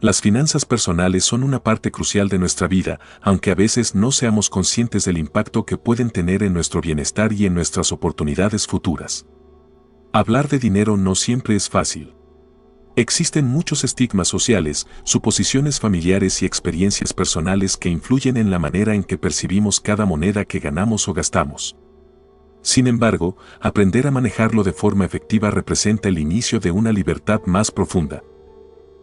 Las finanzas personales son una parte crucial de nuestra vida, aunque a veces no seamos conscientes del impacto que pueden tener en nuestro bienestar y en nuestras oportunidades futuras. Hablar de dinero no siempre es fácil. Existen muchos estigmas sociales, suposiciones familiares y experiencias personales que influyen en la manera en que percibimos cada moneda que ganamos o gastamos. Sin embargo, aprender a manejarlo de forma efectiva representa el inicio de una libertad más profunda.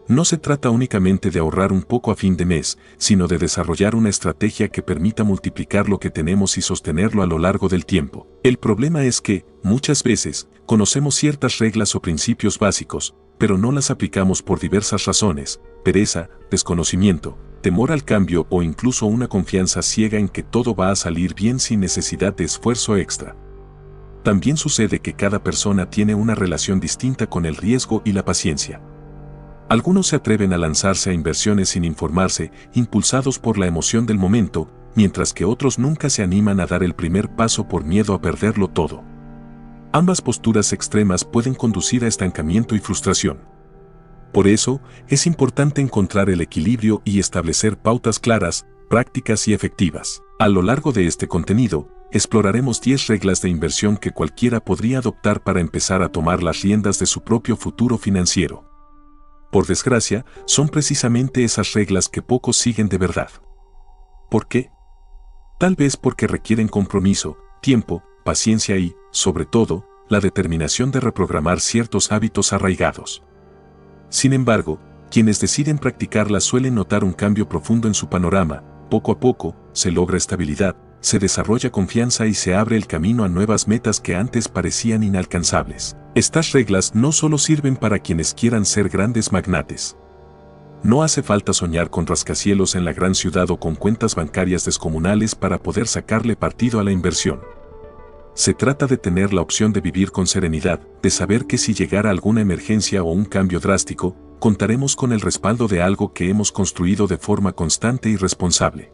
No se trata únicamente de ahorrar un poco a fin de mes, sino de desarrollar una estrategia que permita multiplicar lo que tenemos y sostenerlo a lo largo del tiempo. El problema es que, muchas veces, conocemos ciertas reglas o principios básicos, pero no las aplicamos por diversas razones: pereza, desconocimiento, temor al cambio o incluso una confianza ciega en que todo va a salir bien sin necesidad de esfuerzo extra. También sucede que cada persona tiene una relación distinta con el riesgo y la paciencia. Algunos se atreven a lanzarse a inversiones sin informarse, impulsados por la emoción del momento, mientras que otros nunca se animan a dar el primer paso por miedo a perderlo todo. Ambas posturas extremas pueden conducir a estancamiento y frustración. Por eso, es importante encontrar el equilibrio y establecer pautas claras, prácticas y efectivas. A lo largo de este contenido, exploraremos 10 reglas de inversión que cualquiera podría adoptar para empezar a tomar las riendas de su propio futuro financiero. Por desgracia, son precisamente esas reglas que pocos siguen de verdad. ¿Por qué? Tal vez porque requieren compromiso, tiempo, paciencia y, sobre todo, la determinación de reprogramar ciertos hábitos arraigados. Sin embargo, quienes deciden practicarlas suelen notar un cambio profundo en su panorama. Poco a poco, se logra estabilidad, se desarrolla confianza y se abre el camino a nuevas metas que antes parecían inalcanzables. Estas reglas no solo sirven para quienes quieran ser grandes magnates. No hace falta soñar con rascacielos en la gran ciudad o con cuentas bancarias descomunales para poder sacarle partido a la inversión. Se trata de tener la opción de vivir con serenidad, de saber que si llegara alguna emergencia o un cambio drástico, contaremos con el respaldo de algo que hemos construido de forma constante y responsable.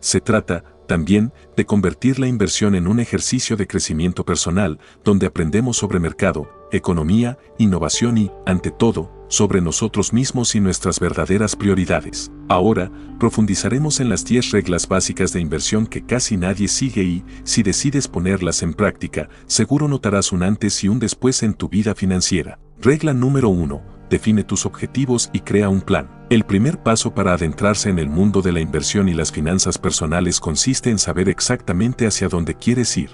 Se trata, también, de convertir la inversión en un ejercicio de crecimiento personal, donde aprendemos sobre mercado, economía, innovación y, ante todo, sobre nosotros mismos y nuestras verdaderas prioridades. Ahora, profundizaremos en las 10 reglas básicas de inversión que casi nadie sigue y, si decides ponerlas en práctica, seguro notarás un antes y un después en tu vida financiera. Regla número 1. Define tus objetivos y crea un plan. El primer paso para adentrarse en el mundo de la inversión y las finanzas personales consiste en saber exactamente hacia dónde quieres ir.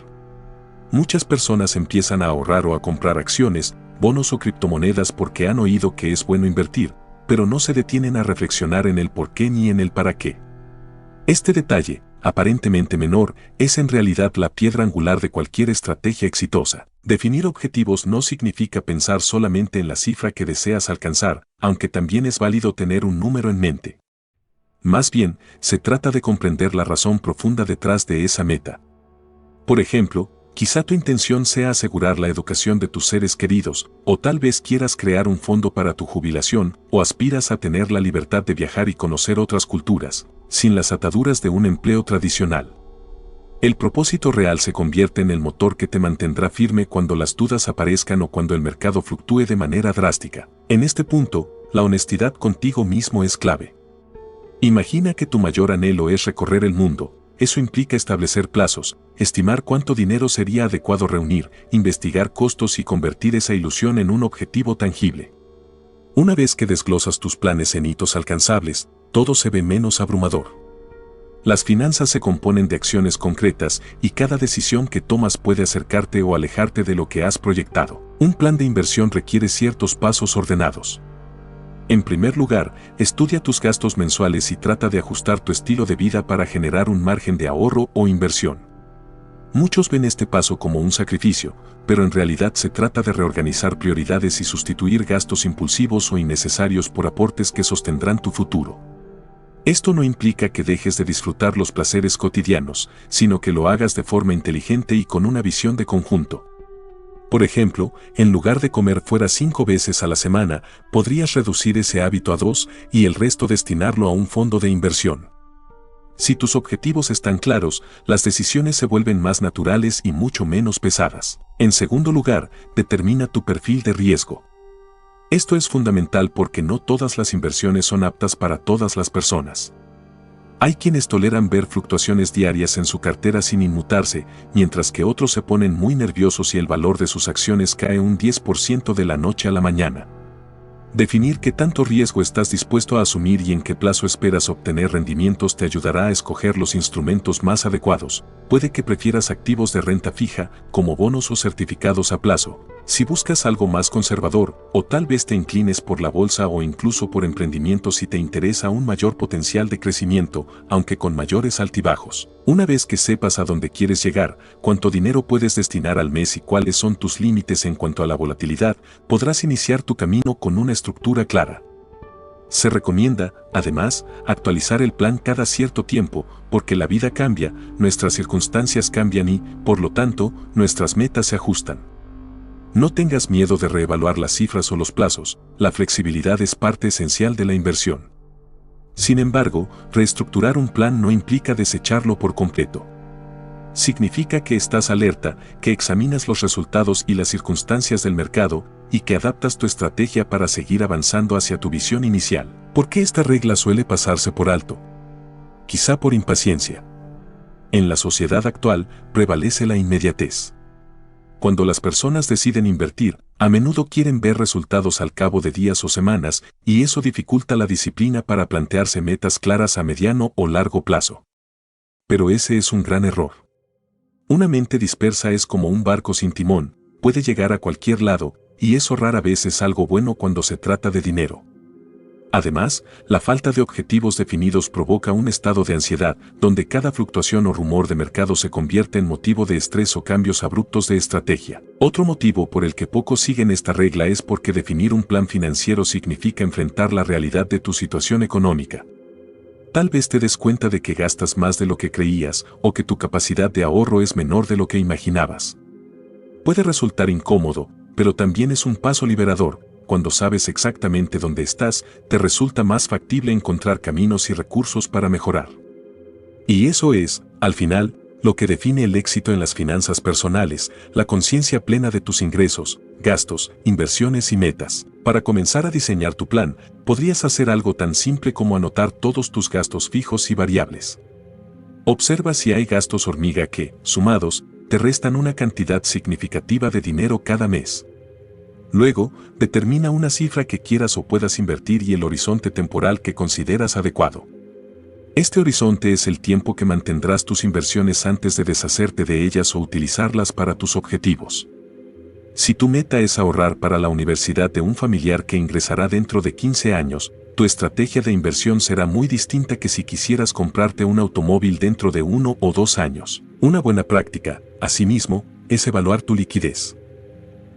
Muchas personas empiezan a ahorrar o a comprar acciones, bonos o criptomonedas porque han oído que es bueno invertir, pero no se detienen a reflexionar en el por qué ni en el para qué. Este detalle, aparentemente menor, es en realidad la piedra angular de cualquier estrategia exitosa. Definir objetivos no significa pensar solamente en la cifra que deseas alcanzar, aunque también es válido tener un número en mente. Más bien, se trata de comprender la razón profunda detrás de esa meta. Por ejemplo, quizá tu intención sea asegurar la educación de tus seres queridos, o tal vez quieras crear un fondo para tu jubilación, o aspiras a tener la libertad de viajar y conocer otras culturas, sin las ataduras de un empleo tradicional. El propósito real se convierte en el motor que te mantendrá firme cuando las dudas aparezcan o cuando el mercado fluctúe de manera drástica. En este punto, la honestidad contigo mismo es clave. Imagina que tu mayor anhelo es recorrer el mundo. Eso implica establecer plazos, estimar cuánto dinero sería adecuado reunir, investigar costos y convertir esa ilusión en un objetivo tangible. Una vez que desglosas tus planes en hitos alcanzables, todo se ve menos abrumador. Las finanzas se componen de acciones concretas y cada decisión que tomas puede acercarte o alejarte de lo que has proyectado. Un plan de inversión requiere ciertos pasos ordenados. En primer lugar, estudia tus gastos mensuales y trata de ajustar tu estilo de vida para generar un margen de ahorro o inversión. Muchos ven este paso como un sacrificio, pero en realidad se trata de reorganizar prioridades y sustituir gastos impulsivos o innecesarios por aportes que sostendrán tu futuro. Esto no implica que dejes de disfrutar los placeres cotidianos, sino que lo hagas de forma inteligente y con una visión de conjunto. Por ejemplo, en lugar de comer fuera 5 veces a la semana, podrías reducir ese hábito a 2 y el resto destinarlo a un fondo de inversión. Si tus objetivos están claros, las decisiones se vuelven más naturales y mucho menos pesadas. En segundo lugar, determina tu perfil de riesgo. Esto es fundamental porque no todas las inversiones son aptas para todas las personas. Hay quienes toleran ver fluctuaciones diarias en su cartera sin inmutarse, mientras que otros se ponen muy nerviosos si el valor de sus acciones cae un 10% de la noche a la mañana. Definir qué tanto riesgo estás dispuesto a asumir y en qué plazo esperas obtener rendimientos te ayudará a escoger los instrumentos más adecuados. Puede que prefieras activos de renta fija, como bonos o certificados a plazo, si buscas algo más conservador, o tal vez te inclines por la bolsa o incluso por emprendimientos si te interesa un mayor potencial de crecimiento, aunque con mayores altibajos. Una vez que sepas a dónde quieres llegar, cuánto dinero puedes destinar al mes y cuáles son tus límites en cuanto a la volatilidad, podrás iniciar tu camino con una estructura clara. Se recomienda, además, actualizar el plan cada cierto tiempo, porque la vida cambia, nuestras circunstancias cambian y, por lo tanto, nuestras metas se ajustan. No tengas miedo de reevaluar las cifras o los plazos, la flexibilidad es parte esencial de la inversión. Sin embargo, reestructurar un plan no implica desecharlo por completo. Significa que estás alerta, que examinas los resultados y las circunstancias del mercado, y que adaptas tu estrategia para seguir avanzando hacia tu visión inicial. ¿Por qué esta regla suele pasarse por alto? Quizá por impaciencia. En la sociedad actual, prevalece la inmediatez. Cuando las personas deciden invertir, a menudo quieren ver resultados al cabo de días o semanas, y eso dificulta la disciplina para plantearse metas claras a mediano o largo plazo. Pero ese es un gran error. Una mente dispersa es como un barco sin timón, puede llegar a cualquier lado, y eso rara vez es algo bueno cuando se trata de dinero. Además, la falta de objetivos definidos provoca un estado de ansiedad, donde cada fluctuación o rumor de mercado se convierte en motivo de estrés o cambios abruptos de estrategia. Otro motivo por el que pocos siguen esta regla es porque definir un plan financiero significa enfrentar la realidad de tu situación económica. Tal vez te des cuenta de que gastas más de lo que creías o que tu capacidad de ahorro es menor de lo que imaginabas. Puede resultar incómodo, pero también es un paso liberador. Cuando sabes exactamente dónde estás, te resulta más factible encontrar caminos y recursos para mejorar. Y eso es, al final, lo que define el éxito en las finanzas personales, la conciencia plena de tus ingresos, gastos, inversiones y metas. Para comenzar a diseñar tu plan, podrías hacer algo tan simple como anotar todos tus gastos fijos y variables. Observa si hay gastos hormiga que, sumados, te restan una cantidad significativa de dinero cada mes. Luego, determina una cifra que quieras o puedas invertir y el horizonte temporal que consideras adecuado. Este horizonte es el tiempo que mantendrás tus inversiones antes de deshacerte de ellas o utilizarlas para tus objetivos. Si tu meta es ahorrar para la universidad de un familiar que ingresará dentro de 15 años, tu estrategia de inversión será muy distinta que si quisieras comprarte un automóvil dentro de 1 o 2 años. Una buena práctica, asimismo, es evaluar tu liquidez.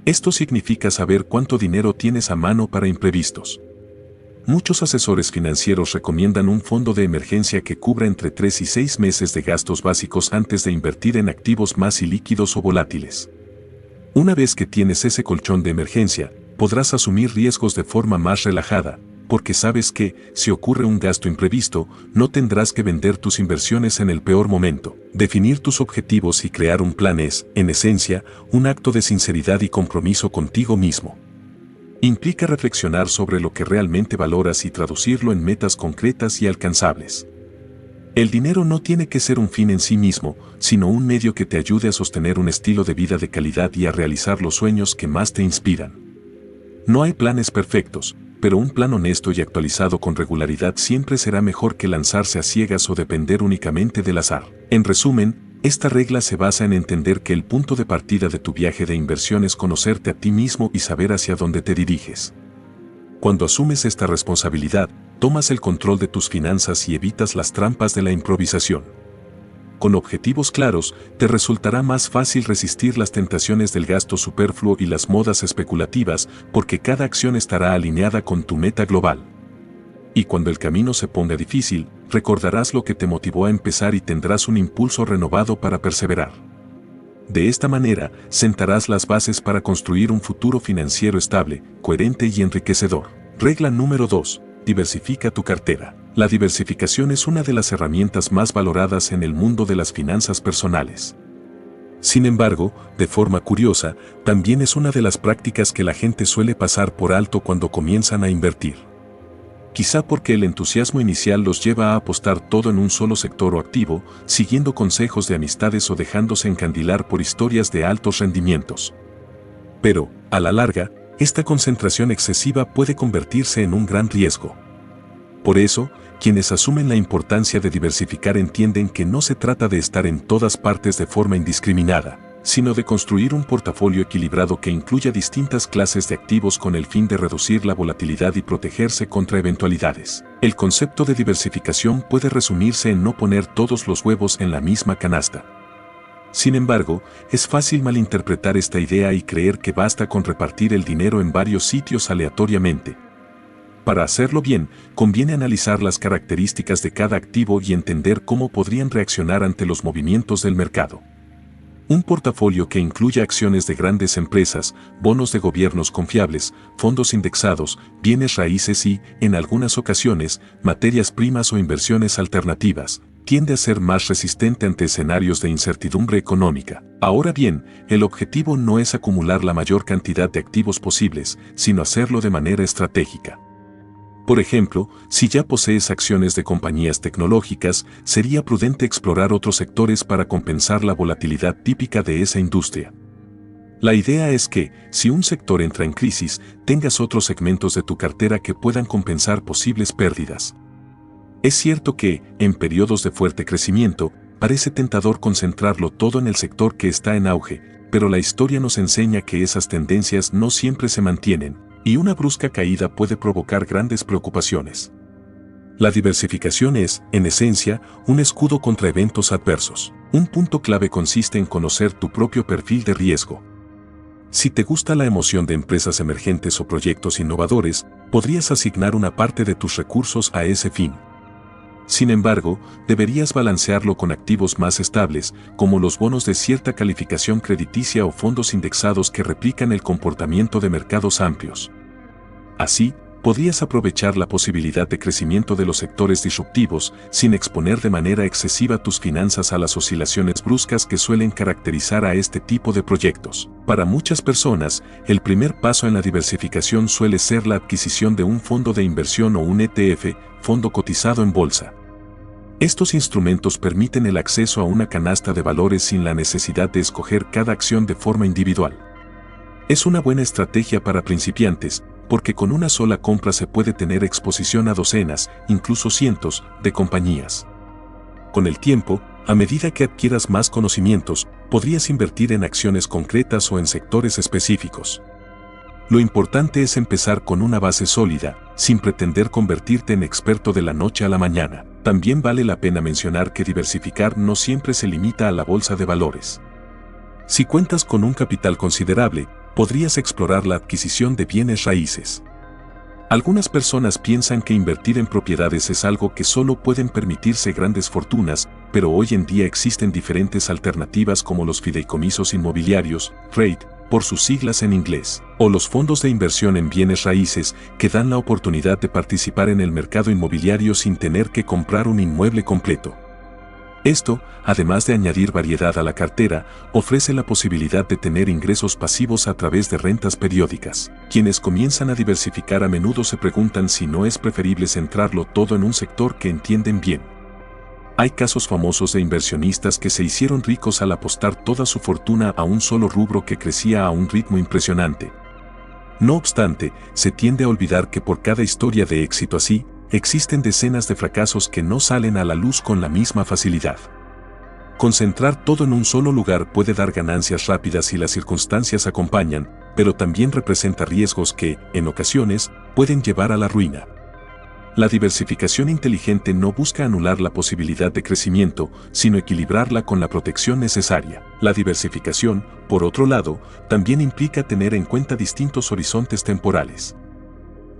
Esto significa saber cuánto dinero tienes a mano para imprevistos. Muchos asesores financieros recomiendan un fondo de emergencia que cubra entre 3 y 6 meses de gastos básicos antes de invertir en activos más ilíquidos o volátiles. Una vez que tienes ese colchón de emergencia, podrás asumir riesgos de forma más relajada, porque sabes que, si ocurre un gasto imprevisto, no tendrás que vender tus inversiones en el peor momento. Definir tus objetivos y crear un plan es, en esencia, un acto de sinceridad y compromiso contigo mismo. Implica reflexionar sobre lo que realmente valoras y traducirlo en metas concretas y alcanzables. El dinero no tiene que ser un fin en sí mismo, sino un medio que te ayude a sostener un estilo de vida de calidad y a realizar los sueños que más te inspiran. No hay planes perfectos, pero un plan honesto y actualizado con regularidad siempre será mejor que lanzarse a ciegas o depender únicamente del azar. En resumen, esta regla se basa en entender que el punto de partida de tu viaje de inversión es conocerte a ti mismo y saber hacia dónde te diriges. Cuando asumes esta responsabilidad, tomas el control de tus finanzas y evitas las trampas de la improvisación. Con objetivos claros, te resultará más fácil resistir las tentaciones del gasto superfluo y las modas especulativas, porque cada acción estará alineada con tu meta global. Y cuando el camino se ponga difícil, recordarás lo que te motivó a empezar y tendrás un impulso renovado para perseverar. De esta manera, sentarás las bases para construir un futuro financiero estable, coherente y enriquecedor. Regla número 2. Diversifica tu cartera. La diversificación es una de las herramientas más valoradas en el mundo de las finanzas personales. Sin embargo, de forma curiosa, también es una de las prácticas que la gente suele pasar por alto cuando comienzan a invertir. Quizá porque el entusiasmo inicial los lleva a apostar todo en un solo sector o activo, siguiendo consejos de amistades o dejándose encandilar por historias de altos rendimientos. Pero, a la larga, esta concentración excesiva puede convertirse en un gran riesgo. Por eso, quienes asumen la importancia de diversificar entienden que no se trata de estar en todas partes de forma indiscriminada, sino de construir un portafolio equilibrado que incluya distintas clases de activos con el fin de reducir la volatilidad y protegerse contra eventualidades. El concepto de diversificación puede resumirse en no poner todos los huevos en la misma canasta. Sin embargo, es fácil malinterpretar esta idea y creer que basta con repartir el dinero en varios sitios aleatoriamente. Para hacerlo bien, conviene analizar las características de cada activo y entender cómo podrían reaccionar ante los movimientos del mercado. Un portafolio que incluya acciones de grandes empresas, bonos de gobiernos confiables, fondos indexados, bienes raíces y, en algunas ocasiones, materias primas o inversiones alternativas, tiende a ser más resistente ante escenarios de incertidumbre económica. Ahora bien, el objetivo no es acumular la mayor cantidad de activos posibles, sino hacerlo de manera estratégica. Por ejemplo, si ya posees acciones de compañías tecnológicas, sería prudente explorar otros sectores para compensar la volatilidad típica de esa industria. La idea es que, si un sector entra en crisis, tengas otros segmentos de tu cartera que puedan compensar posibles pérdidas. Es cierto que, en periodos de fuerte crecimiento, parece tentador concentrarlo todo en el sector que está en auge, pero la historia nos enseña que esas tendencias no siempre se mantienen, y una brusca caída puede provocar grandes preocupaciones. La diversificación es, en esencia, un escudo contra eventos adversos. Un punto clave consiste en conocer tu propio perfil de riesgo. Si te gusta la emoción de empresas emergentes o proyectos innovadores, podrías asignar una parte de tus recursos a ese fin. Sin embargo, deberías balancearlo con activos más estables, como los bonos de cierta calificación crediticia o fondos indexados que replican el comportamiento de mercados amplios. Así, podrías aprovechar la posibilidad de crecimiento de los sectores disruptivos sin exponer de manera excesiva tus finanzas a las oscilaciones bruscas que suelen caracterizar a este tipo de proyectos. Para muchas personas, el primer paso en la diversificación suele ser la adquisición de un fondo de inversión o un ETF, fondo cotizado en bolsa. Estos instrumentos permiten el acceso a una canasta de valores sin la necesidad de escoger cada acción de forma individual. Es una buena estrategia para principiantes, porque con una sola compra se puede tener exposición a docenas, incluso cientos, de compañías. Con el tiempo, a medida que adquieras más conocimientos, podrías invertir en acciones concretas o en sectores específicos. Lo importante es empezar con una base sólida, sin pretender convertirte en experto de la noche a la mañana. También vale la pena mencionar que diversificar no siempre se limita a la bolsa de valores. Si cuentas con un capital considerable, podrías explorar la adquisición de bienes raíces. Algunas personas piensan que invertir en propiedades es algo que solo pueden permitirse grandes fortunas, pero hoy en día existen diferentes alternativas como los fideicomisos inmobiliarios, REIT, por sus siglas en inglés, o los fondos de inversión en bienes raíces que dan la oportunidad de participar en el mercado inmobiliario sin tener que comprar un inmueble completo. Esto, además de añadir variedad a la cartera, ofrece la posibilidad de tener ingresos pasivos a través de rentas periódicas. Quienes comienzan a diversificar a menudo se preguntan si no es preferible centrarlo todo en un sector que entienden bien. Hay casos famosos de inversionistas que se hicieron ricos al apostar toda su fortuna a un solo rubro que crecía a un ritmo impresionante. No obstante, se tiende a olvidar que por cada historia de éxito así, existen decenas de fracasos que no salen a la luz con la misma facilidad. Concentrar todo en un solo lugar puede dar ganancias rápidas si las circunstancias acompañan, pero también representa riesgos que, en ocasiones, pueden llevar a la ruina. La diversificación inteligente no busca anular la posibilidad de crecimiento, sino equilibrarla con la protección necesaria. La diversificación, por otro lado, también implica tener en cuenta distintos horizontes temporales.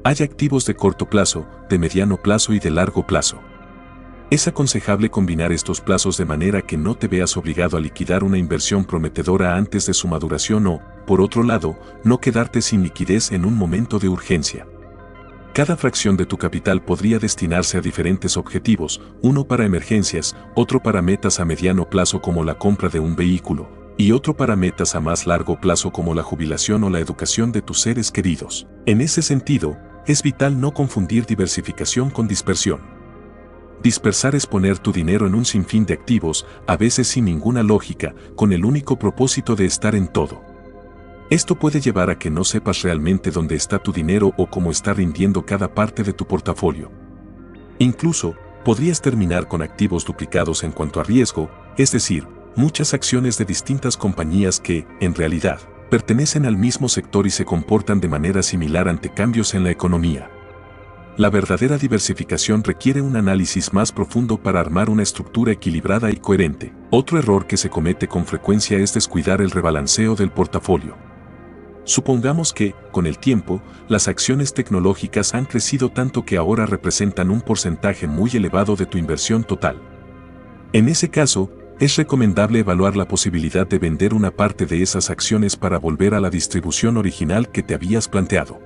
Hay activos de corto plazo, de mediano plazo y de largo plazo. Es aconsejable combinar estos plazos de manera que no te veas obligado a liquidar una inversión prometedora antes de su maduración o, por otro lado, no quedarte sin liquidez en un momento de urgencia. Cada fracción de tu capital podría destinarse a diferentes objetivos, uno para emergencias, otro para metas a mediano plazo como la compra de un vehículo, y otro para metas a más largo plazo como la jubilación o la educación de tus seres queridos. En ese sentido, es vital no confundir diversificación con dispersión. Dispersar es poner tu dinero en un sinfín de activos, a veces sin ninguna lógica, con el único propósito de estar en todo. Esto puede llevar a que no sepas realmente dónde está tu dinero o cómo está rindiendo cada parte de tu portafolio. Incluso, podrías terminar con activos duplicados en cuanto a riesgo, es decir, muchas acciones de distintas compañías que, en realidad, pertenecen al mismo sector y se comportan de manera similar ante cambios en la economía. La verdadera diversificación requiere un análisis más profundo para armar una estructura equilibrada y coherente. Otro error que se comete con frecuencia es descuidar el rebalanceo del portafolio. Supongamos que, con el tiempo, las acciones tecnológicas han crecido tanto que ahora representan un porcentaje muy elevado de tu inversión total. En ese caso, es recomendable evaluar la posibilidad de vender una parte de esas acciones para volver a la distribución original que te habías planteado.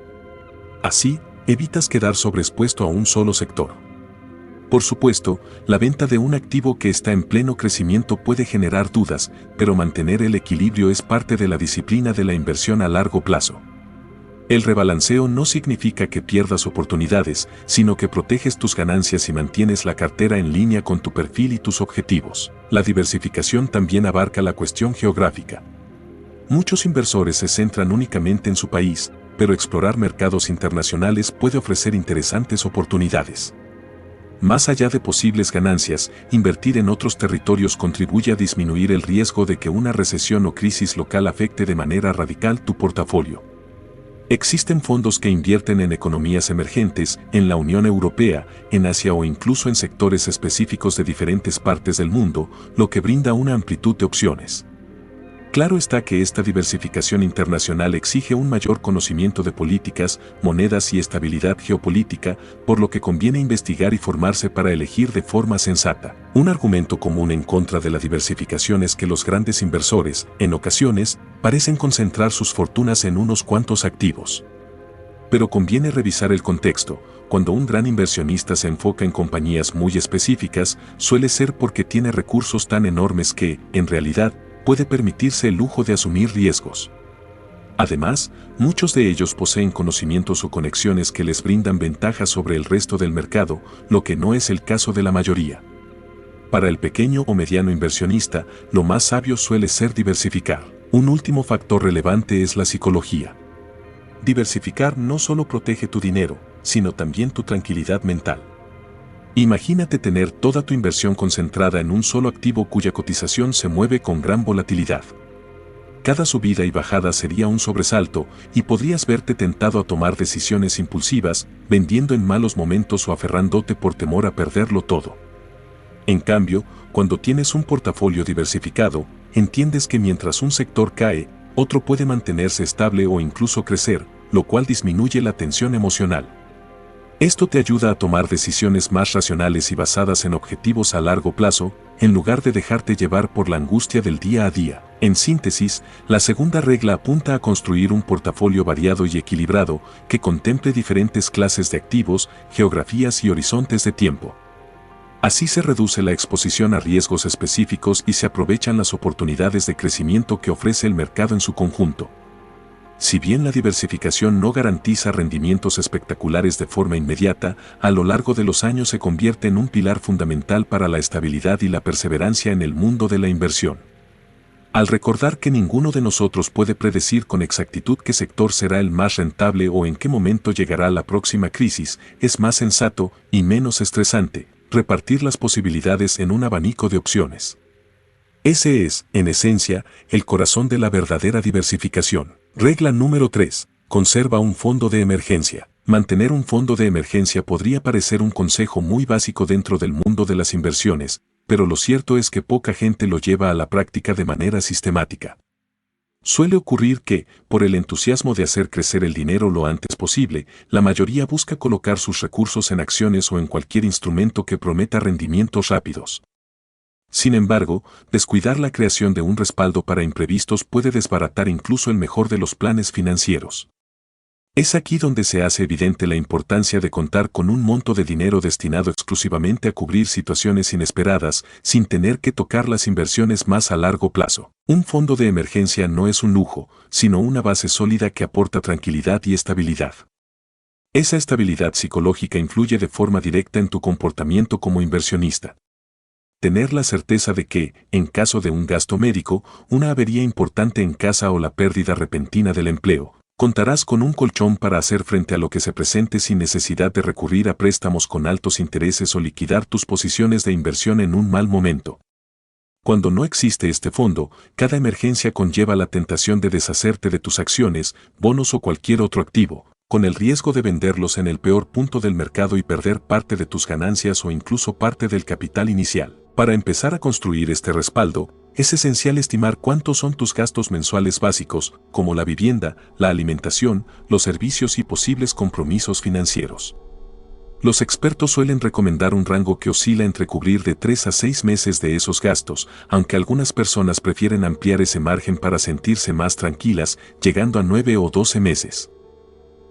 Así, evitas quedar sobreexpuesto a un solo sector. Por supuesto, la venta de un activo que está en pleno crecimiento puede generar dudas, pero mantener el equilibrio es parte de la disciplina de la inversión a largo plazo. El rebalanceo no significa que pierdas oportunidades, sino que proteges tus ganancias y mantienes la cartera en línea con tu perfil y tus objetivos. La diversificación también abarca la cuestión geográfica. Muchos inversores se centran únicamente en su país, pero explorar mercados internacionales puede ofrecer interesantes oportunidades. Más allá de posibles ganancias, invertir en otros territorios contribuye a disminuir el riesgo de que una recesión o crisis local afecte de manera radical tu portafolio. Existen fondos que invierten en economías emergentes, en la Unión Europea, en Asia o incluso en sectores específicos de diferentes partes del mundo, lo que brinda una amplitud de opciones. Claro está que esta diversificación internacional exige un mayor conocimiento de políticas, monedas y estabilidad geopolítica, por lo que conviene investigar y formarse para elegir de forma sensata. Un argumento común en contra de la diversificación es que los grandes inversores, en ocasiones, parecen concentrar sus fortunas en unos cuantos activos. Pero conviene revisar el contexto. Cuando un gran inversionista se enfoca en compañías muy específicas, suele ser porque tiene recursos tan enormes que, en realidad, puede permitirse el lujo de asumir riesgos. Además, muchos de ellos poseen conocimientos o conexiones que les brindan ventajas sobre el resto del mercado, lo que no es el caso de la mayoría. Para el pequeño o mediano inversionista, lo más sabio suele ser diversificar. Un último factor relevante es la psicología. Diversificar no solo protege tu dinero, sino también tu tranquilidad mental. Imagínate tener toda tu inversión concentrada en un solo activo cuya cotización se mueve con gran volatilidad. Cada subida y bajada sería un sobresalto y podrías verte tentado a tomar decisiones impulsivas, vendiendo en malos momentos o aferrándote por temor a perderlo todo. En cambio, cuando tienes un portafolio diversificado, entiendes que mientras un sector cae, otro puede mantenerse estable o incluso crecer, lo cual disminuye la tensión emocional. Esto te ayuda a tomar decisiones más racionales y basadas en objetivos a largo plazo, en lugar de dejarte llevar por la angustia del día a día. En síntesis, la segunda regla apunta a construir un portafolio variado y equilibrado que contemple diferentes clases de activos, geografías y horizontes de tiempo. Así se reduce la exposición a riesgos específicos y se aprovechan las oportunidades de crecimiento que ofrece el mercado en su conjunto. Si bien la diversificación no garantiza rendimientos espectaculares de forma inmediata, a lo largo de los años se convierte en un pilar fundamental para la estabilidad y la perseverancia en el mundo de la inversión. Al recordar que ninguno de nosotros puede predecir con exactitud qué sector será el más rentable o en qué momento llegará la próxima crisis, es más sensato y menos estresante repartir las posibilidades en un abanico de opciones. Ese es, en esencia, el corazón de la verdadera diversificación. Regla número 3. Conserva un fondo de emergencia. Mantener un fondo de emergencia podría parecer un consejo muy básico dentro del mundo de las inversiones, pero lo cierto es que poca gente lo lleva a la práctica de manera sistemática. Suele ocurrir que, por el entusiasmo de hacer crecer el dinero lo antes posible, la mayoría busca colocar sus recursos en acciones o en cualquier instrumento que prometa rendimientos rápidos. Sin embargo, descuidar la creación de un respaldo para imprevistos puede desbaratar incluso el mejor de los planes financieros. Es aquí donde se hace evidente la importancia de contar con un monto de dinero destinado exclusivamente a cubrir situaciones inesperadas, sin tener que tocar las inversiones más a largo plazo. Un fondo de emergencia no es un lujo, sino una base sólida que aporta tranquilidad y estabilidad. Esa estabilidad psicológica influye de forma directa en tu comportamiento como inversionista. Tener la certeza de que, en caso de un gasto médico, una avería importante en casa o la pérdida repentina del empleo, contarás con un colchón para hacer frente a lo que se presente sin necesidad de recurrir a préstamos con altos intereses o liquidar tus posiciones de inversión en un mal momento. Cuando no existe este fondo, cada emergencia conlleva la tentación de deshacerte de tus acciones, bonos o cualquier otro activo, con el riesgo de venderlos en el peor punto del mercado y perder parte de tus ganancias o incluso parte del capital inicial. Para empezar a construir este respaldo, es esencial estimar cuántos son tus gastos mensuales básicos, como la vivienda, la alimentación, los servicios y posibles compromisos financieros. Los expertos suelen recomendar un rango que oscila entre cubrir de 3 a 6 meses de esos gastos, aunque algunas personas prefieren ampliar ese margen para sentirse más tranquilas, llegando a 9 o 12 meses.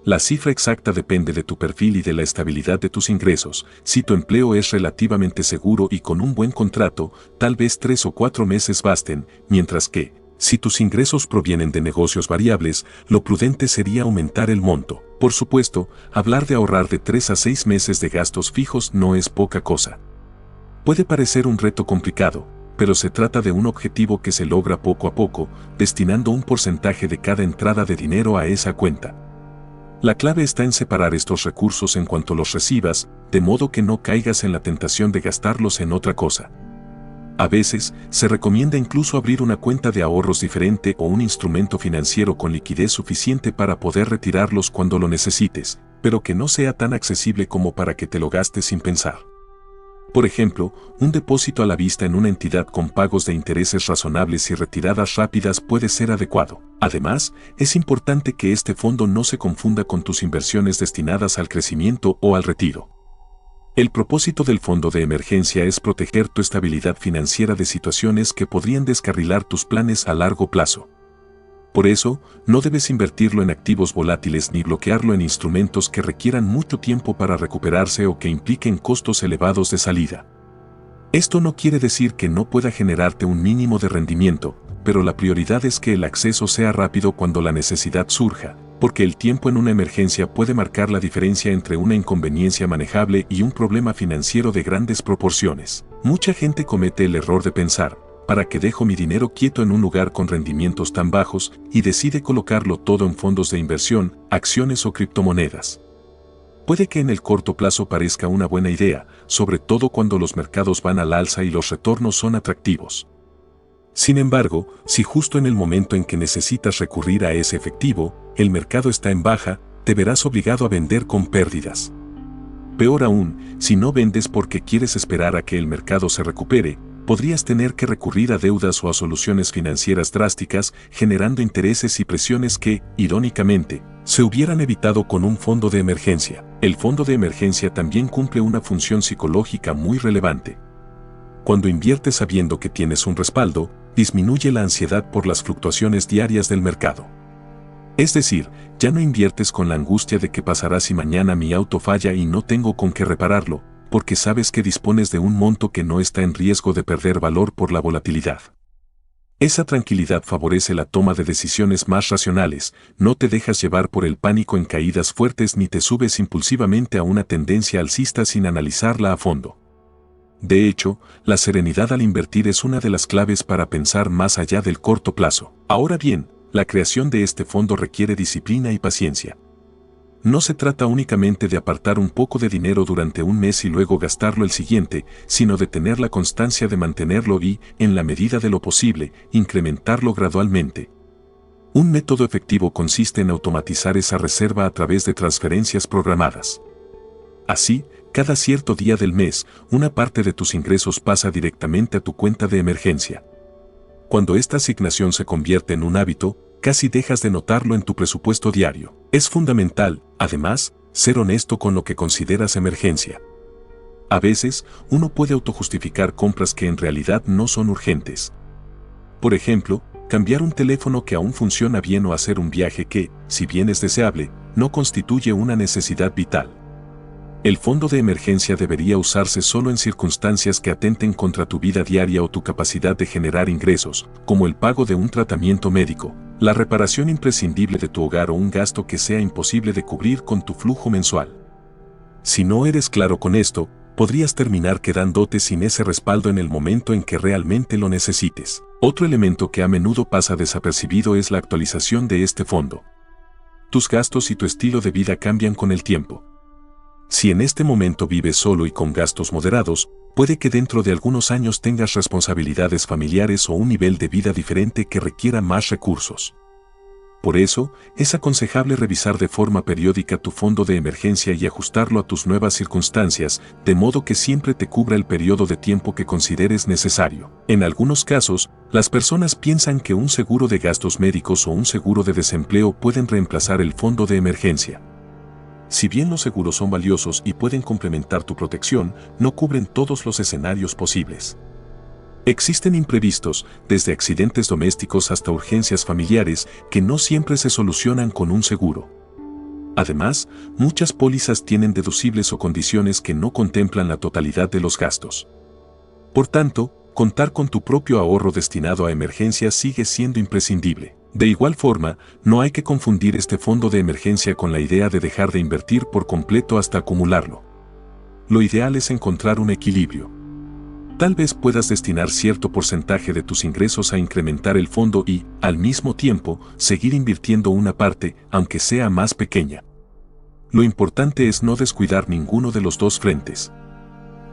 La cifra exacta depende de tu perfil y de la estabilidad de tus ingresos. Si tu empleo es relativamente seguro y con un buen contrato, tal vez 3 o 4 meses basten, mientras que, si tus ingresos provienen de negocios variables, lo prudente sería aumentar el monto. Por supuesto, hablar de ahorrar de 3 a 6 meses de gastos fijos no es poca cosa. Puede parecer un reto complicado, pero se trata de un objetivo que se logra poco a poco, destinando un porcentaje de cada entrada de dinero a esa cuenta. La clave está en separar estos recursos en cuanto los recibas, de modo que no caigas en la tentación de gastarlos en otra cosa. A veces, se recomienda incluso abrir una cuenta de ahorros diferente o un instrumento financiero con liquidez suficiente para poder retirarlos cuando lo necesites, pero que no sea tan accesible como para que te lo gastes sin pensar. Por ejemplo, un depósito a la vista en una entidad con pagos de intereses razonables y retiradas rápidas puede ser adecuado. Además, es importante que este fondo no se confunda con tus inversiones destinadas al crecimiento o al retiro. El propósito del fondo de emergencia es proteger tu estabilidad financiera de situaciones que podrían descarrilar tus planes a largo plazo. Por eso, no debes invertirlo en activos volátiles ni bloquearlo en instrumentos que requieran mucho tiempo para recuperarse o que impliquen costos elevados de salida. Esto no quiere decir que no pueda generarte un mínimo de rendimiento, pero la prioridad es que el acceso sea rápido cuando la necesidad surja, porque el tiempo en una emergencia puede marcar la diferencia entre una inconveniencia manejable y un problema financiero de grandes proporciones. Mucha gente comete el error de pensar, ¿para qué dejo mi dinero quieto en un lugar con rendimientos tan bajos? Y decide colocarlo todo en fondos de inversión, acciones o criptomonedas. Puede que en el corto plazo parezca una buena idea, sobre todo cuando los mercados van al alza y los retornos son atractivos. Sin embargo, si justo en el momento en que necesitas recurrir a ese efectivo, el mercado está en baja, te verás obligado a vender con pérdidas. Peor aún, si no vendes porque quieres esperar a que el mercado se recupere, podrías tener que recurrir a deudas o a soluciones financieras drásticas, generando intereses y presiones que, irónicamente, se hubieran evitado con un fondo de emergencia. El fondo de emergencia también cumple una función psicológica muy relevante. Cuando inviertes sabiendo que tienes un respaldo, disminuye la ansiedad por las fluctuaciones diarias del mercado. Es decir, ya no inviertes con la angustia de qué pasará si mañana mi auto falla y no tengo con qué repararlo, porque sabes que dispones de un monto que no está en riesgo de perder valor por la volatilidad. Esa tranquilidad favorece la toma de decisiones más racionales, no te dejas llevar por el pánico en caídas fuertes ni te subes impulsivamente a una tendencia alcista sin analizarla a fondo. De hecho, la serenidad al invertir es una de las claves para pensar más allá del corto plazo. Ahora bien, la creación de este fondo requiere disciplina y paciencia. No se trata únicamente de apartar un poco de dinero durante un mes y luego gastarlo el siguiente, sino de tener la constancia de mantenerlo y, en la medida de lo posible, incrementarlo gradualmente. Un método efectivo consiste en automatizar esa reserva a través de transferencias programadas. Así, cada cierto día del mes, una parte de tus ingresos pasa directamente a tu cuenta de emergencia. Cuando esta asignación se convierte en un hábito, casi dejas de notarlo en tu presupuesto diario. Es fundamental, además, ser honesto con lo que consideras emergencia. A veces, uno puede autojustificar compras que en realidad no son urgentes. Por ejemplo, cambiar un teléfono que aún funciona bien o hacer un viaje que, si bien es deseable, no constituye una necesidad vital. El fondo de emergencia debería usarse solo en circunstancias que atenten contra tu vida diaria o tu capacidad de generar ingresos, como el pago de un tratamiento médico, la reparación imprescindible de tu hogar o un gasto que sea imposible de cubrir con tu flujo mensual. Si no eres claro con esto, podrías terminar quedándote sin ese respaldo en el momento en que realmente lo necesites. Otro elemento que a menudo pasa desapercibido es la actualización de este fondo. Tus gastos y tu estilo de vida cambian con el tiempo. Si en este momento vives solo y con gastos moderados, puede que dentro de algunos años tengas responsabilidades familiares o un nivel de vida diferente que requiera más recursos. Por eso, es aconsejable revisar de forma periódica tu fondo de emergencia y ajustarlo a tus nuevas circunstancias, de modo que siempre te cubra el periodo de tiempo que consideres necesario. En algunos casos, las personas piensan que un seguro de gastos médicos o un seguro de desempleo pueden reemplazar el fondo de emergencia. Si bien los seguros son valiosos y pueden complementar tu protección, no cubren todos los escenarios posibles. Existen imprevistos, desde accidentes domésticos hasta urgencias familiares, que no siempre se solucionan con un seguro. Además, muchas pólizas tienen deducibles o condiciones que no contemplan la totalidad de los gastos. Por tanto, contar con tu propio ahorro destinado a emergencias sigue siendo imprescindible. De igual forma, no hay que confundir este fondo de emergencia con la idea de dejar de invertir por completo hasta acumularlo. Lo ideal es encontrar un equilibrio. Tal vez puedas destinar cierto porcentaje de tus ingresos a incrementar el fondo y, al mismo tiempo, seguir invirtiendo una parte, aunque sea más pequeña. Lo importante es no descuidar ninguno de los dos frentes.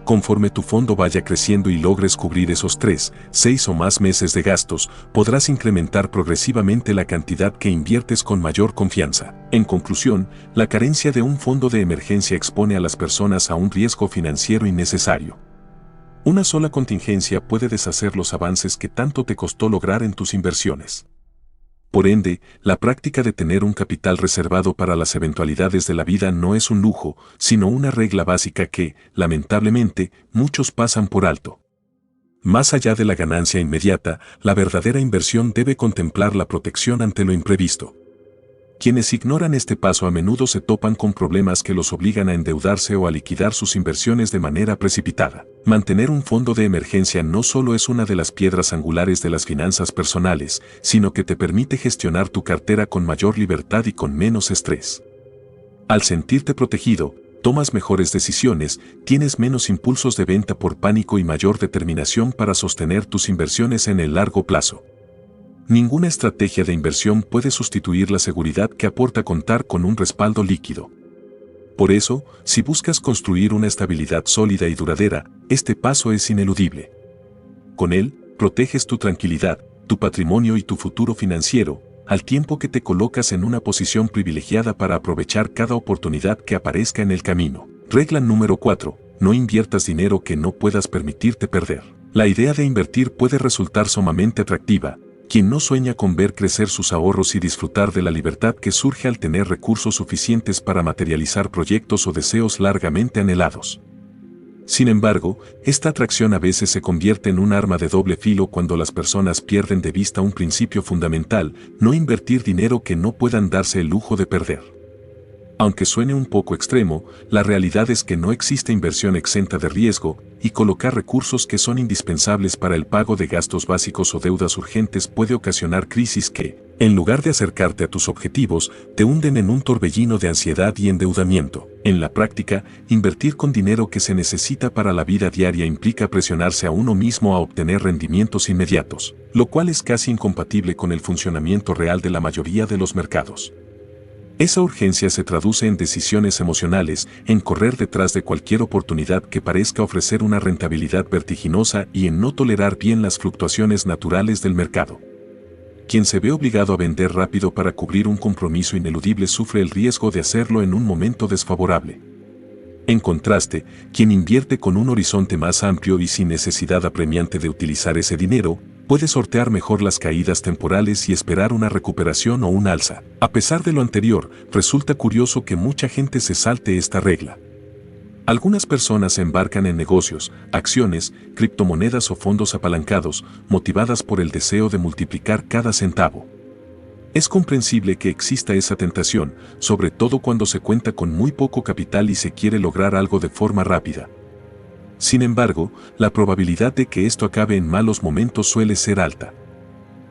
Conforme tu fondo vaya creciendo y logres cubrir esos 3, 6 o más meses de gastos, podrás incrementar progresivamente la cantidad que inviertes con mayor confianza. En conclusión, la carencia de un fondo de emergencia expone a las personas a un riesgo financiero innecesario. Una sola contingencia puede deshacer los avances que tanto te costó lograr en tus inversiones. Por ende, la práctica de tener un capital reservado para las eventualidades de la vida no es un lujo, sino una regla básica que, lamentablemente, muchos pasan por alto. Más allá de la ganancia inmediata, la verdadera inversión debe contemplar la protección ante lo imprevisto. Quienes ignoran este paso a menudo se topan con problemas que los obligan a endeudarse o a liquidar sus inversiones de manera precipitada. Mantener un fondo de emergencia no solo es una de las piedras angulares de las finanzas personales, sino que te permite gestionar tu cartera con mayor libertad y con menos estrés. Al sentirte protegido, tomas mejores decisiones, tienes menos impulsos de venta por pánico y mayor determinación para sostener tus inversiones en el largo plazo. Ninguna estrategia de inversión puede sustituir la seguridad que aporta contar con un respaldo líquido. Por eso, si buscas construir una estabilidad sólida y duradera, este paso es ineludible. Con él, proteges tu tranquilidad, tu patrimonio y tu futuro financiero, al tiempo que te colocas en una posición privilegiada para aprovechar cada oportunidad que aparezca en el camino. Regla número 4. No inviertas dinero que no puedas permitirte perder. La idea de invertir puede resultar sumamente atractiva. Quien no sueña con ver crecer sus ahorros y disfrutar de la libertad que surge al tener recursos suficientes para materializar proyectos o deseos largamente anhelados. Sin embargo, esta atracción a veces se convierte en un arma de doble filo cuando las personas pierden de vista un principio fundamental: no invertir dinero que no puedan darse el lujo de perder. Aunque suene un poco extremo, la realidad es que no existe inversión exenta de riesgo, y colocar recursos que son indispensables para el pago de gastos básicos o deudas urgentes puede ocasionar crisis que, en lugar de acercarte a tus objetivos, te hunden en un torbellino de ansiedad y endeudamiento. En la práctica, invertir con dinero que se necesita para la vida diaria implica presionarse a uno mismo a obtener rendimientos inmediatos, lo cual es casi incompatible con el funcionamiento real de la mayoría de los mercados. Esa urgencia se traduce en decisiones emocionales, en correr detrás de cualquier oportunidad que parezca ofrecer una rentabilidad vertiginosa y en no tolerar bien las fluctuaciones naturales del mercado. Quien se ve obligado a vender rápido para cubrir un compromiso ineludible sufre el riesgo de hacerlo en un momento desfavorable. En contraste, quien invierte con un horizonte más amplio y sin necesidad apremiante de utilizar ese dinero, puede sortear mejor las caídas temporales y esperar una recuperación o un alza. A pesar de lo anterior, resulta curioso que mucha gente se salte esta regla. Algunas personas se embarcan en negocios, acciones, criptomonedas o fondos apalancados, motivadas por el deseo de multiplicar cada centavo. Es comprensible que exista esa tentación, sobre todo cuando se cuenta con muy poco capital y se quiere lograr algo de forma rápida. Sin embargo, la probabilidad de que esto acabe en malos momentos suele ser alta.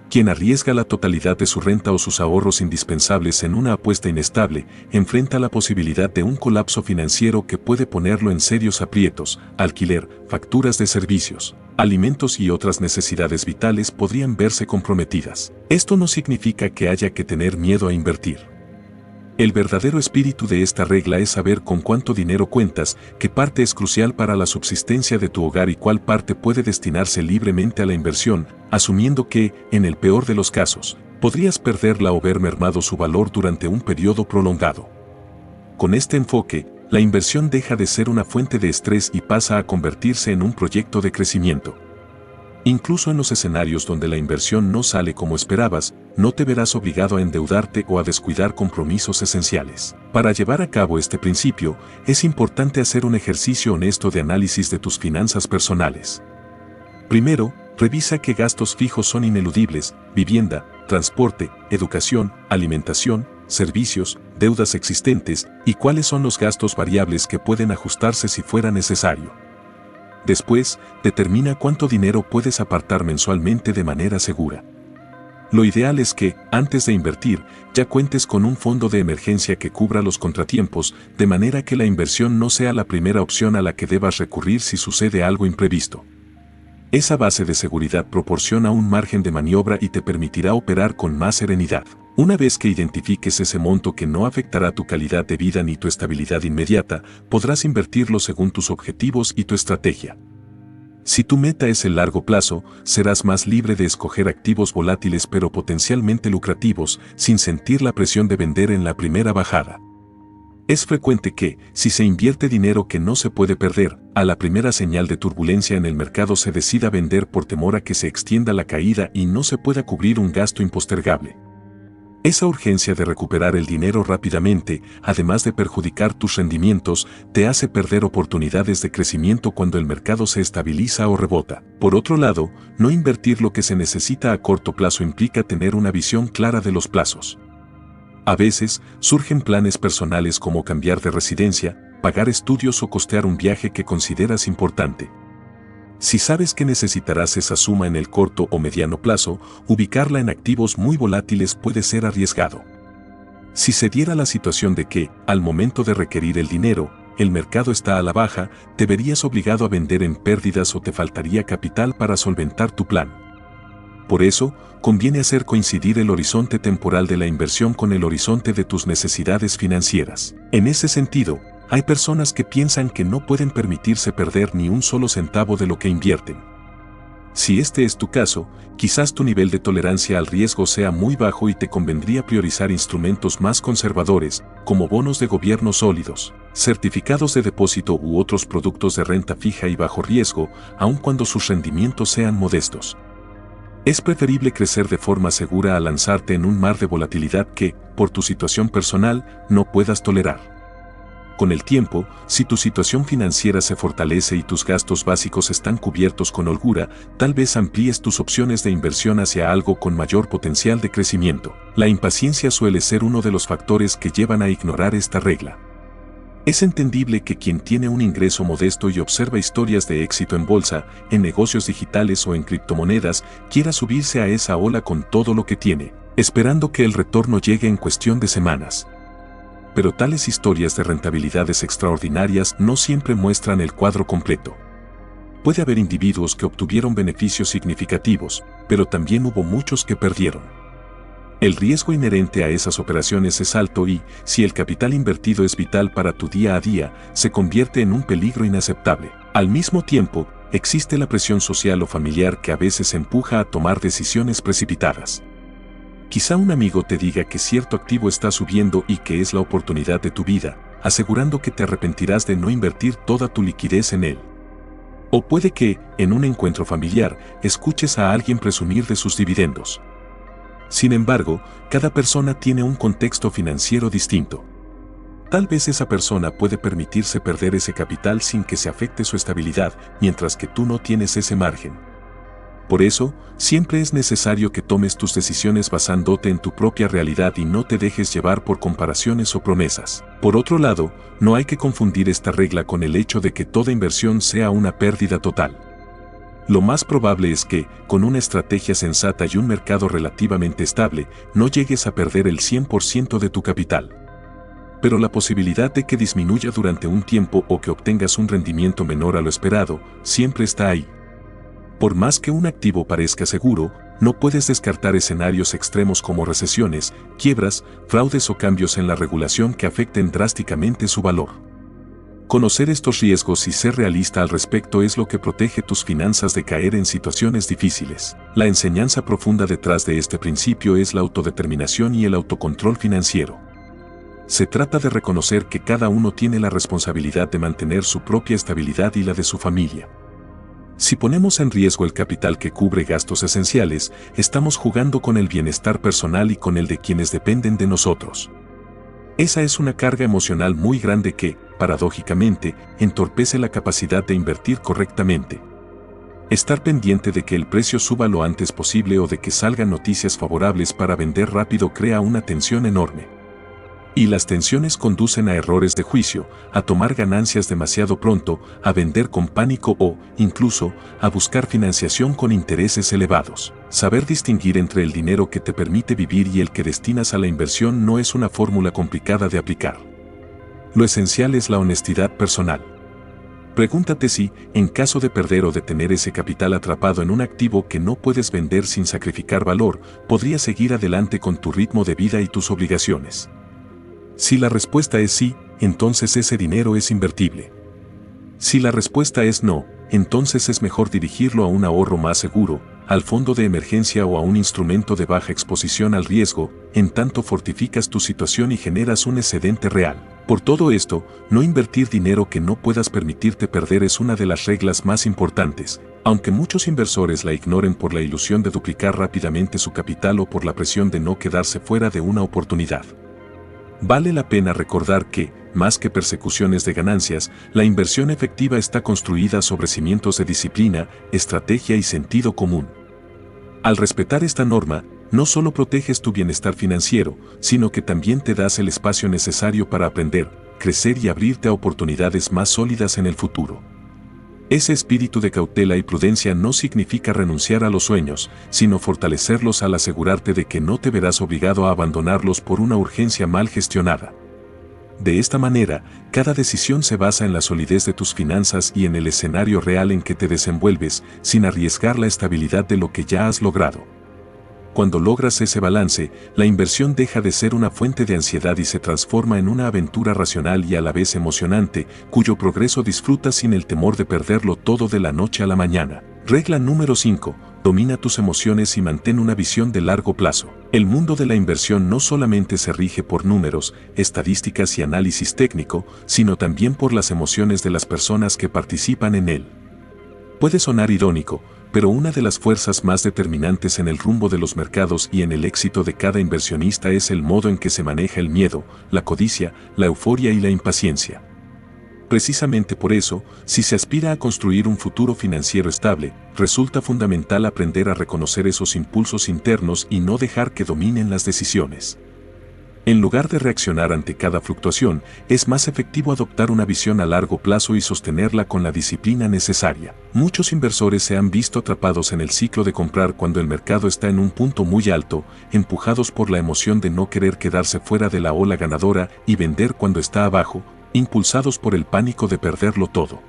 Quien arriesga la totalidad de su renta o sus ahorros indispensables en una apuesta inestable, enfrenta la posibilidad de un colapso financiero que puede ponerlo en serios aprietos. Alquiler, facturas de servicios, alimentos y otras necesidades vitales podrían verse comprometidas. Esto no significa que haya que tener miedo a invertir. El verdadero espíritu de esta regla es saber con cuánto dinero cuentas, qué parte es crucial para la subsistencia de tu hogar y cuál parte puede destinarse libremente a la inversión, asumiendo que, en el peor de los casos, podrías perderla o ver mermado su valor durante un periodo prolongado. Con este enfoque, la inversión deja de ser una fuente de estrés y pasa a convertirse en un proyecto de crecimiento. Incluso en los escenarios donde la inversión no sale como esperabas, no te verás obligado a endeudarte o a descuidar compromisos esenciales. Para llevar a cabo este principio, es importante hacer un ejercicio honesto de análisis de tus finanzas personales. Primero, revisa qué gastos fijos son ineludibles: vivienda, transporte, educación, alimentación, servicios, deudas existentes, y cuáles son los gastos variables que pueden ajustarse si fuera necesario. Después, determina cuánto dinero puedes apartar mensualmente de manera segura. Lo ideal es que, antes de invertir, ya cuentes con un fondo de emergencia que cubra los contratiempos, de manera que la inversión no sea la primera opción a la que debas recurrir si sucede algo imprevisto. Esa base de seguridad proporciona un margen de maniobra y te permitirá operar con más serenidad. Una vez que identifiques ese monto que no afectará tu calidad de vida ni tu estabilidad inmediata, podrás invertirlo según tus objetivos y tu estrategia. Si tu meta es el largo plazo, serás más libre de escoger activos volátiles pero potencialmente lucrativos, sin sentir la presión de vender en la primera bajada. Es frecuente que, si se invierte dinero que no se puede perder, a la primera señal de turbulencia en el mercado se decida vender por temor a que se extienda la caída y no se pueda cubrir un gasto impostergable. Esa urgencia de recuperar el dinero rápidamente, además de perjudicar tus rendimientos, te hace perder oportunidades de crecimiento cuando el mercado se estabiliza o rebota. Por otro lado, no invertir lo que se necesita a corto plazo implica tener una visión clara de los plazos. A veces, surgen planes personales como cambiar de residencia, pagar estudios o costear un viaje que consideras importante. Si sabes que necesitarás esa suma en el corto o mediano plazo, ubicarla en activos muy volátiles puede ser arriesgado. Si se diera la situación de que, al momento de requerir el dinero, el mercado está a la baja, te verías obligado a vender en pérdidas o te faltaría capital para solventar tu plan. Por eso, conviene hacer coincidir el horizonte temporal de la inversión con el horizonte de tus necesidades financieras. En ese sentido, hay personas que piensan que no pueden permitirse perder ni un solo centavo de lo que invierten. Si este es tu caso, quizás tu nivel de tolerancia al riesgo sea muy bajo y te convendría priorizar instrumentos más conservadores, como bonos de gobierno sólidos, certificados de depósito u otros productos de renta fija y bajo riesgo, aun cuando sus rendimientos sean modestos. Es preferible crecer de forma segura a lanzarte en un mar de volatilidad que, por tu situación personal, no puedas tolerar. Con el tiempo, si tu situación financiera se fortalece y tus gastos básicos están cubiertos con holgura, tal vez amplíes tus opciones de inversión hacia algo con mayor potencial de crecimiento. La impaciencia suele ser uno de los factores que llevan a ignorar esta regla. Es entendible que quien tiene un ingreso modesto y observa historias de éxito en bolsa, en negocios digitales o en criptomonedas, quiera subirse a esa ola con todo lo que tiene, esperando que el retorno llegue en cuestión de semanas. Pero tales historias de rentabilidades extraordinarias no siempre muestran el cuadro completo. Puede haber individuos que obtuvieron beneficios significativos, pero también hubo muchos que perdieron. El riesgo inherente a esas operaciones es alto y, si el capital invertido es vital para tu día a día, se convierte en un peligro inaceptable. Al mismo tiempo, existe la presión social o familiar que a veces empuja a tomar decisiones precipitadas. Quizá un amigo te diga que cierto activo está subiendo y que es la oportunidad de tu vida, asegurando que te arrepentirás de no invertir toda tu liquidez en él. O puede que, en un encuentro familiar, escuches a alguien presumir de sus dividendos. Sin embargo, cada persona tiene un contexto financiero distinto. Tal vez esa persona puede permitirse perder ese capital sin que se afecte su estabilidad, mientras que tú no tienes ese margen. Por eso, siempre es necesario que tomes tus decisiones basándote en tu propia realidad y no te dejes llevar por comparaciones o promesas. Por otro lado, no hay que confundir esta regla con el hecho de que toda inversión sea una pérdida total. Lo más probable es que, con una estrategia sensata y un mercado relativamente estable, no llegues a perder el 100% de tu capital. Pero la posibilidad de que disminuya durante un tiempo o que obtengas un rendimiento menor a lo esperado, siempre está ahí. Por más que un activo parezca seguro, no puedes descartar escenarios extremos como recesiones, quiebras, fraudes o cambios en la regulación que afecten drásticamente su valor. Conocer estos riesgos y ser realista al respecto es lo que protege tus finanzas de caer en situaciones difíciles. La enseñanza profunda detrás de este principio es la autodeterminación y el autocontrol financiero. Se trata de reconocer que cada uno tiene la responsabilidad de mantener su propia estabilidad y la de su familia. Si ponemos en riesgo el capital que cubre gastos esenciales, estamos jugando con el bienestar personal y con el de quienes dependen de nosotros. Esa es una carga emocional muy grande que, paradójicamente, entorpece la capacidad de invertir correctamente. Estar pendiente de que el precio suba lo antes posible o de que salgan noticias favorables para vender rápido crea una tensión enorme. Y las tensiones conducen a errores de juicio, a tomar ganancias demasiado pronto, a vender con pánico o, incluso, a buscar financiación con intereses elevados. Saber distinguir entre el dinero que te permite vivir y el que destinas a la inversión no es una fórmula complicada de aplicar. Lo esencial es la honestidad personal. Pregúntate si, en caso de perder o de tener ese capital atrapado en un activo que no puedes vender sin sacrificar valor, podrías seguir adelante con tu ritmo de vida y tus obligaciones. Si la respuesta es sí, entonces ese dinero es invertible. Si la respuesta es no, entonces es mejor dirigirlo a un ahorro más seguro, al fondo de emergencia o a un instrumento de baja exposición al riesgo, en tanto fortificas tu situación y generas un excedente real. Por todo esto, no invertir dinero que no puedas permitirte perder es una de las reglas más importantes, aunque muchos inversores la ignoren por la ilusión de duplicar rápidamente su capital o por la presión de no quedarse fuera de una oportunidad. Vale la pena recordar que, más que persecuciones de ganancias, la inversión efectiva está construida sobre cimientos de disciplina, estrategia y sentido común. Al respetar esta norma, no solo proteges tu bienestar financiero, sino que también te das el espacio necesario para aprender, crecer y abrirte a oportunidades más sólidas en el futuro. Ese espíritu de cautela y prudencia no significa renunciar a los sueños, sino fortalecerlos al asegurarte de que no te verás obligado a abandonarlos por una urgencia mal gestionada. De esta manera, cada decisión se basa en la solidez de tus finanzas y en el escenario real en que te desenvuelves, sin arriesgar la estabilidad de lo que ya has logrado. Cuando logras ese balance, la inversión deja de ser una fuente de ansiedad y se transforma en una aventura racional y a la vez emocionante, cuyo progreso disfrutas sin el temor de perderlo todo de la noche a la mañana. Regla número 5. Domina tus emociones y mantén una visión de largo plazo. El mundo de la inversión no solamente se rige por números, estadísticas y análisis técnico, sino también por las emociones de las personas que participan en él. Puede sonar irónico, pero una de las fuerzas más determinantes en el rumbo de los mercados y en el éxito de cada inversionista es el modo en que se maneja el miedo, la codicia, la euforia y la impaciencia. Precisamente por eso, si se aspira a construir un futuro financiero estable, resulta fundamental aprender a reconocer esos impulsos internos y no dejar que dominen las decisiones. En lugar de reaccionar ante cada fluctuación, es más efectivo adoptar una visión a largo plazo y sostenerla con la disciplina necesaria. Muchos inversores se han visto atrapados en el ciclo de comprar cuando el mercado está en un punto muy alto, empujados por la emoción de no querer quedarse fuera de la ola ganadora y vender cuando está abajo, impulsados por el pánico de perderlo todo.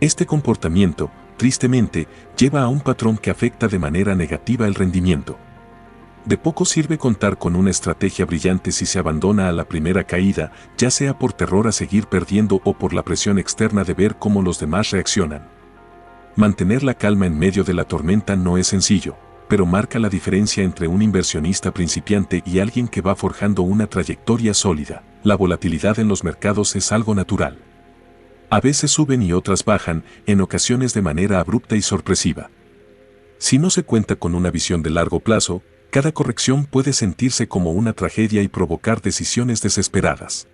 Este comportamiento, tristemente, lleva a un patrón que afecta de manera negativa el rendimiento. De poco sirve contar con una estrategia brillante si se abandona a la primera caída, ya sea por terror a seguir perdiendo o por la presión externa de ver cómo los demás reaccionan. Mantener la calma en medio de la tormenta no es sencillo, pero marca la diferencia entre un inversionista principiante y alguien que va forjando una trayectoria sólida. La volatilidad en los mercados es algo natural. A veces suben y otras bajan, en ocasiones de manera abrupta y sorpresiva. Si no se cuenta con una visión de largo plazo, cada corrección puede sentirse como una tragedia y provocar decisiones desesperadas.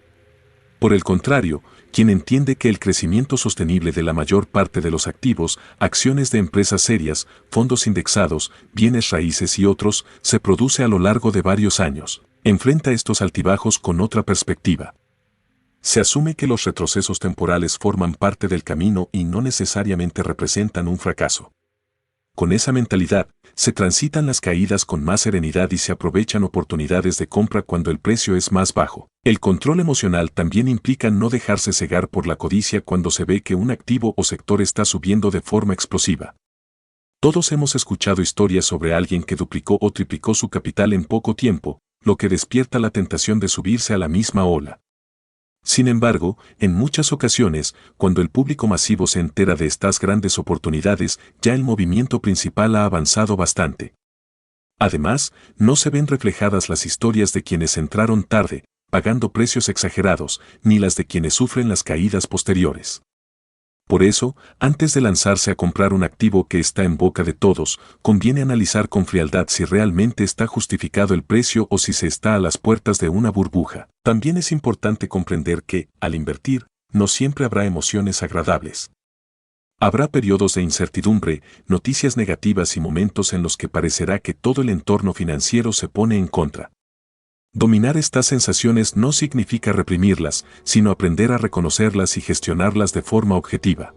Por el contrario, quien entiende que el crecimiento sostenible de la mayor parte de los activos, acciones de empresas serias, fondos indexados, bienes raíces y otros, se produce a lo largo de varios años, enfrenta estos altibajos con otra perspectiva. Se asume que los retrocesos temporales forman parte del camino y no necesariamente representan un fracaso. Con esa mentalidad, se transitan las caídas con más serenidad y se aprovechan oportunidades de compra cuando el precio es más bajo. El control emocional también implica no dejarse cegar por la codicia cuando se ve que un activo o sector está subiendo de forma explosiva. Todos hemos escuchado historias sobre alguien que duplicó o triplicó su capital en poco tiempo, lo que despierta la tentación de subirse a la misma ola. Sin embargo, en muchas ocasiones, cuando el público masivo se entera de estas grandes oportunidades, ya el movimiento principal ha avanzado bastante. Además, no se ven reflejadas las historias de quienes entraron tarde, pagando precios exagerados, ni las de quienes sufren las caídas posteriores. Por eso, antes de lanzarse a comprar un activo que está en boca de todos, conviene analizar con frialdad si realmente está justificado el precio o si se está a las puertas de una burbuja. También es importante comprender que, al invertir, no siempre habrá emociones agradables. Habrá periodos de incertidumbre, noticias negativas y momentos en los que parecerá que todo el entorno financiero se pone en contra. Dominar estas sensaciones no significa reprimirlas, sino aprender a reconocerlas y gestionarlas de forma objetiva.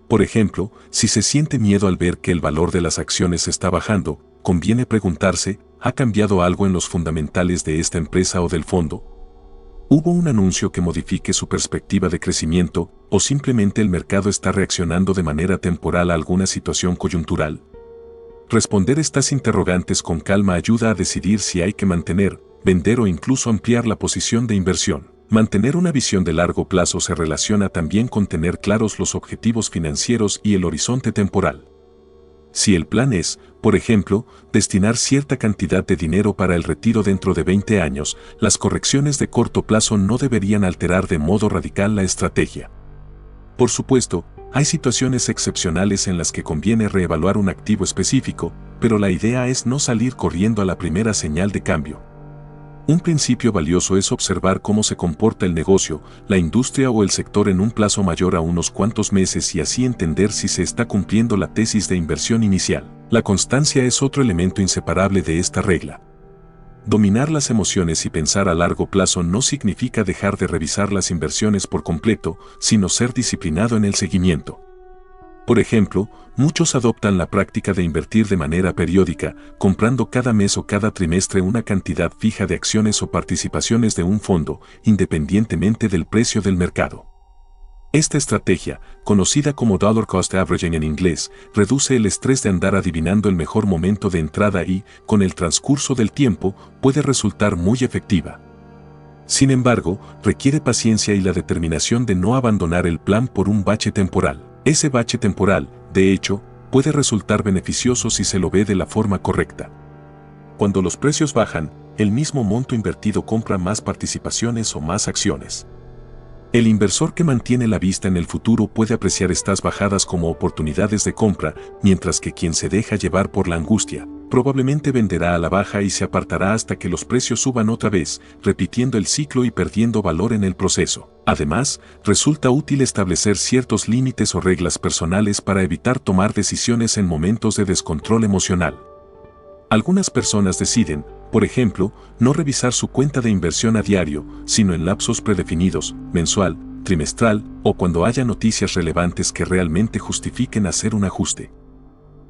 Por ejemplo, si se siente miedo al ver que el valor de las acciones está bajando, conviene preguntarse, ¿ha cambiado algo en los fundamentales de esta empresa o del fondo? ¿Hubo un anuncio que modifique su perspectiva de crecimiento, o simplemente el mercado está reaccionando de manera temporal a alguna situación coyuntural? Responder estas interrogantes con calma ayuda a decidir si hay que mantener, vender o incluso ampliar la posición de inversión. Mantener una visión de largo plazo se relaciona también con tener claros los objetivos financieros y el horizonte temporal. Si el plan es, por ejemplo, destinar cierta cantidad de dinero para el retiro dentro de 20 años, las correcciones de corto plazo no deberían alterar de modo radical la estrategia. Por supuesto, hay situaciones excepcionales en las que conviene reevaluar un activo específico, pero la idea es no salir corriendo a la primera señal de cambio. Un principio valioso es observar cómo se comporta el negocio, la industria o el sector en un plazo mayor a unos cuantos meses y así entender si se está cumpliendo la tesis de inversión inicial. La constancia es otro elemento inseparable de esta regla. Dominar las emociones y pensar a largo plazo no significa dejar de revisar las inversiones por completo, sino ser disciplinado en el seguimiento. Por ejemplo, muchos adoptan la práctica de invertir de manera periódica, comprando cada mes o cada trimestre una cantidad fija de acciones o participaciones de un fondo, independientemente del precio del mercado. Esta estrategia, conocida como Dollar Cost Averaging en inglés, reduce el estrés de andar adivinando el mejor momento de entrada y, con el transcurso del tiempo, puede resultar muy efectiva. Sin embargo, requiere paciencia y la determinación de no abandonar el plan por un bache temporal. Ese bache temporal, de hecho, puede resultar beneficioso si se lo ve de la forma correcta. Cuando los precios bajan, el mismo monto invertido compra más participaciones o más acciones. El inversor que mantiene la vista en el futuro puede apreciar estas bajadas como oportunidades de compra, mientras que quien se deja llevar por la angustia, probablemente venderá a la baja y se apartará hasta que los precios suban otra vez, repitiendo el ciclo y perdiendo valor en el proceso. Además, resulta útil establecer ciertos límites o reglas personales para evitar tomar decisiones en momentos de descontrol emocional. Algunas personas deciden, por ejemplo, no revisar su cuenta de inversión a diario, sino en lapsos predefinidos, mensual, trimestral, o cuando haya noticias relevantes que realmente justifiquen hacer un ajuste.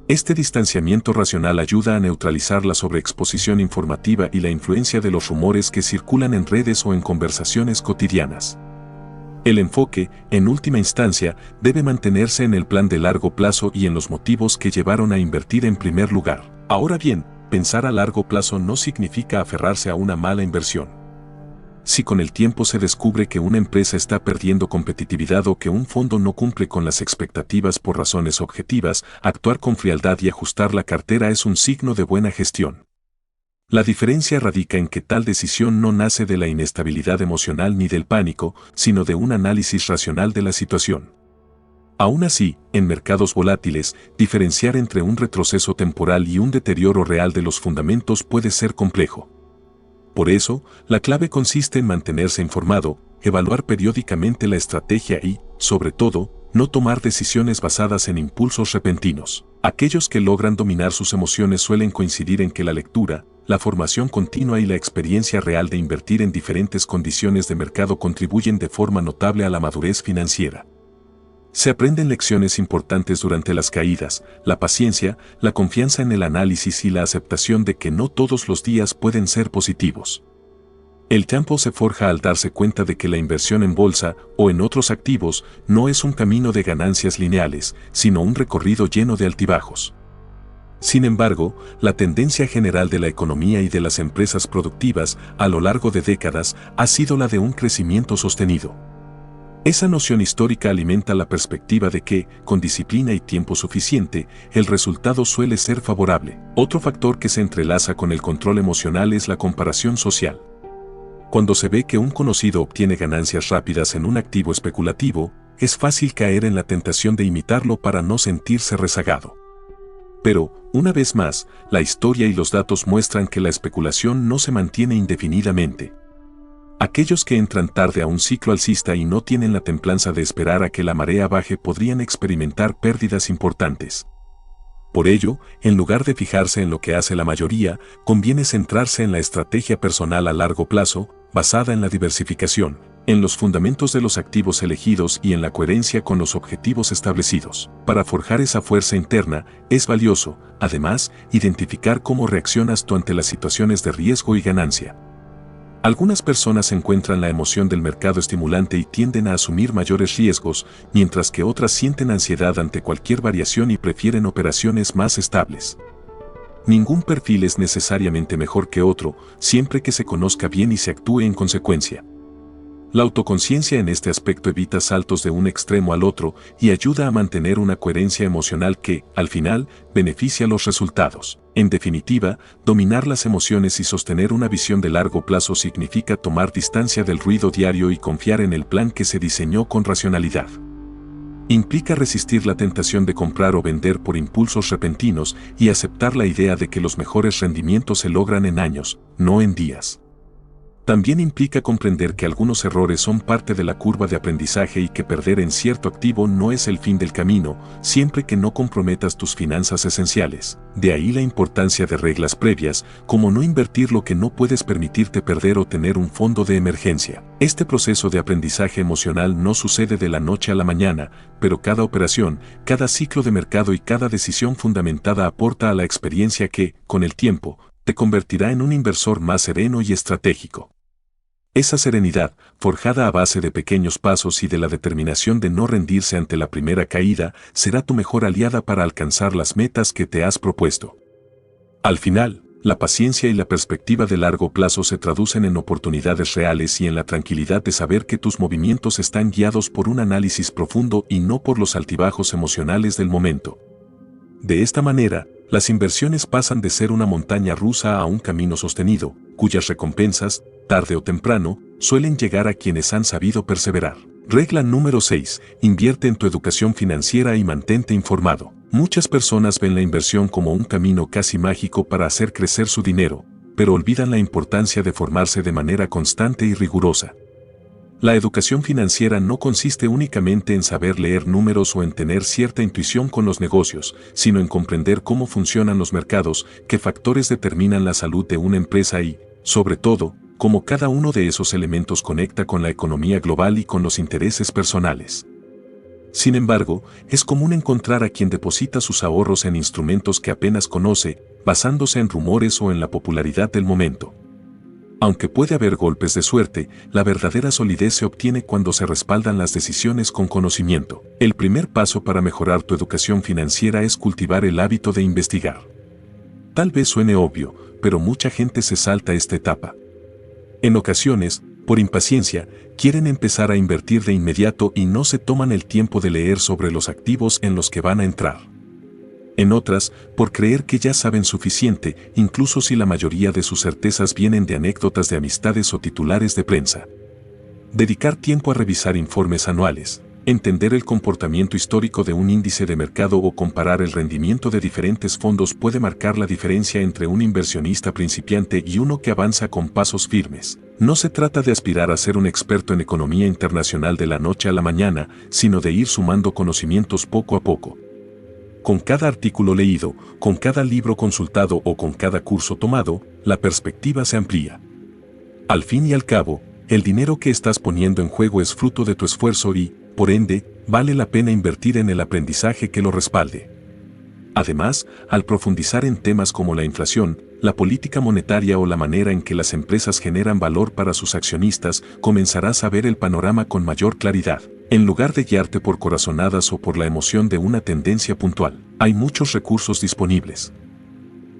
Este distanciamiento racional ayuda a neutralizar la sobreexposición informativa y la influencia de los rumores que circulan en redes o en conversaciones cotidianas. El enfoque, en última instancia, debe mantenerse en el plan de largo plazo y en los motivos que llevaron a invertir en primer lugar. Ahora bien, pensar a largo plazo no significa aferrarse a una mala inversión. Si con el tiempo se descubre que una empresa está perdiendo competitividad o que un fondo no cumple con las expectativas por razones objetivas, actuar con frialdad y ajustar la cartera es un signo de buena gestión. La diferencia radica en que tal decisión no nace de la inestabilidad emocional ni del pánico, sino de un análisis racional de la situación. Aún así, en mercados volátiles, diferenciar entre un retroceso temporal y un deterioro real de los fundamentos puede ser complejo. Por eso, la clave consiste en mantenerse informado, evaluar periódicamente la estrategia y, sobre todo, no tomar decisiones basadas en impulsos repentinos. Aquellos que logran dominar sus emociones suelen coincidir en que la lectura, la formación continua y la experiencia real de invertir en diferentes condiciones de mercado contribuyen de forma notable a la madurez financiera. Se aprenden lecciones importantes durante las caídas, la paciencia, la confianza en el análisis y la aceptación de que no todos los días pueden ser positivos. El tiempo se forja al darse cuenta de que la inversión en bolsa o en otros activos no es un camino de ganancias lineales, sino un recorrido lleno de altibajos. Sin embargo, la tendencia general de la economía y de las empresas productivas a lo largo de décadas ha sido la de un crecimiento sostenido. Esa noción histórica alimenta la perspectiva de que, con disciplina y tiempo suficiente, el resultado suele ser favorable. Otro factor que se entrelaza con el control emocional es la comparación social. Cuando se ve que un conocido obtiene ganancias rápidas en un activo especulativo, es fácil caer en la tentación de imitarlo para no sentirse rezagado. Pero, una vez más, la historia y los datos muestran que la especulación no se mantiene indefinidamente. Aquellos que entran tarde a un ciclo alcista y no tienen la templanza de esperar a que la marea baje podrían experimentar pérdidas importantes. Por ello, en lugar de fijarse en lo que hace la mayoría, conviene centrarse en la estrategia personal a largo plazo, basada en la diversificación, en los fundamentos de los activos elegidos y en la coherencia con los objetivos establecidos. Para forjar esa fuerza interna, es valioso, además, identificar cómo reaccionas tú ante las situaciones de riesgo y ganancia. Algunas personas encuentran la emoción del mercado estimulante y tienden a asumir mayores riesgos, mientras que otras sienten ansiedad ante cualquier variación y prefieren operaciones más estables. Ningún perfil es necesariamente mejor que otro, siempre que se conozca bien y se actúe en consecuencia. La autoconciencia en este aspecto evita saltos de un extremo al otro y ayuda a mantener una coherencia emocional que, al final, beneficia los resultados. En definitiva, dominar las emociones y sostener una visión de largo plazo significa tomar distancia del ruido diario y confiar en el plan que se diseñó con racionalidad. Implica resistir la tentación de comprar o vender por impulsos repentinos y aceptar la idea de que los mejores rendimientos se logran en años, no en días. También implica comprender que algunos errores son parte de la curva de aprendizaje y que perder en cierto activo no es el fin del camino, siempre que no comprometas tus finanzas esenciales. De ahí la importancia de reglas previas, como no invertir lo que no puedes permitirte perder o tener un fondo de emergencia. Este proceso de aprendizaje emocional no sucede de la noche a la mañana, pero cada operación, cada ciclo de mercado y cada decisión fundamentada aporta a la experiencia que, con el tiempo, te convertirá en un inversor más sereno y estratégico. Esa serenidad, forjada a base de pequeños pasos y de la determinación de no rendirse ante la primera caída, será tu mejor aliada para alcanzar las metas que te has propuesto. Al final, la paciencia y la perspectiva de largo plazo se traducen en oportunidades reales y en la tranquilidad de saber que tus movimientos están guiados por un análisis profundo y no por los altibajos emocionales del momento. De esta manera, las inversiones pasan de ser una montaña rusa a un camino sostenido, cuyas recompensas, tarde o temprano, suelen llegar a quienes han sabido perseverar. Regla número 6. Invierte en tu educación financiera y mantente informado. Muchas personas ven la inversión como un camino casi mágico para hacer crecer su dinero, pero olvidan la importancia de formarse de manera constante y rigurosa. La educación financiera no consiste únicamente en saber leer números o en tener cierta intuición con los negocios, sino en comprender cómo funcionan los mercados, qué factores determinan la salud de una empresa y, sobre todo, cómo cada uno de esos elementos conecta con la economía global y con los intereses personales. Sin embargo, es común encontrar a quien deposita sus ahorros en instrumentos que apenas conoce, basándose en rumores o en la popularidad del momento. Aunque puede haber golpes de suerte, la verdadera solidez se obtiene cuando se respaldan las decisiones con conocimiento. El primer paso para mejorar tu educación financiera es cultivar el hábito de investigar. Tal vez suene obvio, pero mucha gente se salta esta etapa. En ocasiones, por impaciencia, quieren empezar a invertir de inmediato y no se toman el tiempo de leer sobre los activos en los que van a entrar. En otras, por creer que ya saben suficiente, incluso si la mayoría de sus certezas vienen de anécdotas de amistades o titulares de prensa. Dedicar tiempo a revisar informes anuales, Entender el comportamiento histórico de un índice de mercado o comparar el rendimiento de diferentes fondos puede marcar la diferencia entre un inversionista principiante y uno que avanza con pasos firmes. No se trata de aspirar a ser un experto en economía internacional de la noche a la mañana, sino de ir sumando conocimientos poco a poco. Con cada artículo leído, con cada libro consultado o con cada curso tomado, la perspectiva se amplía. Al fin y al cabo, el dinero que estás poniendo en juego es fruto de tu esfuerzo y, por ende, vale la pena invertir en el aprendizaje que lo respalde. Además, al profundizar en temas como la inflación, la política monetaria o la manera en que las empresas generan valor para sus accionistas, comenzarás a ver el panorama con mayor claridad. En lugar de guiarte por corazonadas o por la emoción de una tendencia puntual, hay muchos recursos disponibles.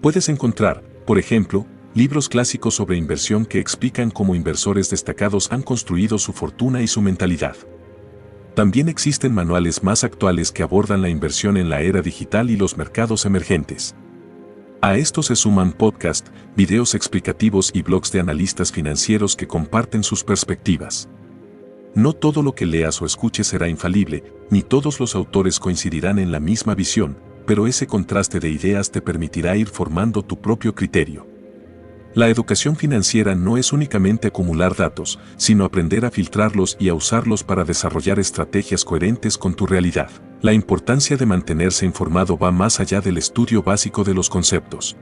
Puedes encontrar, por ejemplo, libros clásicos sobre inversión que explican cómo inversores destacados han construido su fortuna y su mentalidad. También existen manuales más actuales que abordan la inversión en la era digital y los mercados emergentes. A esto se suman podcasts, videos explicativos y blogs de analistas financieros que comparten sus perspectivas. No todo lo que leas o escuches será infalible, ni todos los autores coincidirán en la misma visión, pero ese contraste de ideas te permitirá ir formando tu propio criterio. La educación financiera no es únicamente acumular datos, sino aprender a filtrarlos y a usarlos para desarrollar estrategias coherentes con tu realidad. La importancia de mantenerse informado va más allá del estudio básico de los conceptos.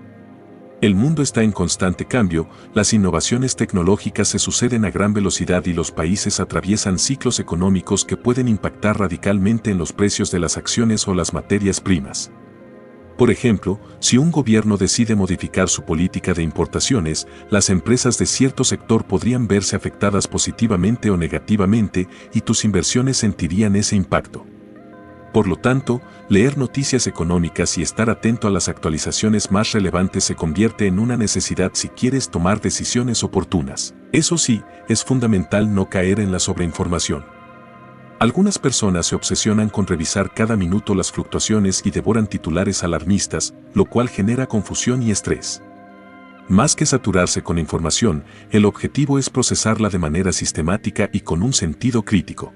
El mundo está en constante cambio, las innovaciones tecnológicas se suceden a gran velocidad y los países atraviesan ciclos económicos que pueden impactar radicalmente en los precios de las acciones o las materias primas. Por ejemplo, si un gobierno decide modificar su política de importaciones, las empresas de cierto sector podrían verse afectadas positivamente o negativamente y tus inversiones sentirían ese impacto. Por lo tanto, leer noticias económicas y estar atento a las actualizaciones más relevantes se convierte en una necesidad si quieres tomar decisiones oportunas. Eso sí, es fundamental no caer en la sobreinformación. Algunas personas se obsesionan con revisar cada minuto las fluctuaciones y devoran titulares alarmistas, lo cual genera confusión y estrés. Más que saturarse con información, el objetivo es procesarla de manera sistemática y con un sentido crítico.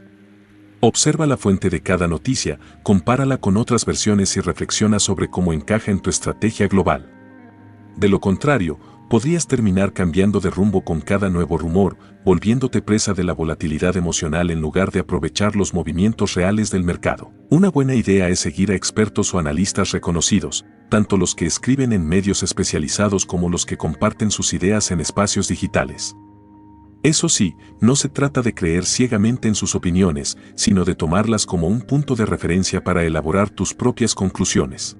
Observa la fuente de cada noticia, compárala con otras versiones y reflexiona sobre cómo encaja en tu estrategia global. De lo contrario, podrías terminar cambiando de rumbo con cada nuevo rumor, volviéndote presa de la volatilidad emocional en lugar de aprovechar los movimientos reales del mercado. Una buena idea es seguir a expertos o analistas reconocidos, tanto los que escriben en medios especializados como los que comparten sus ideas en espacios digitales. Eso sí, no se trata de creer ciegamente en sus opiniones, sino de tomarlas como un punto de referencia para elaborar tus propias conclusiones.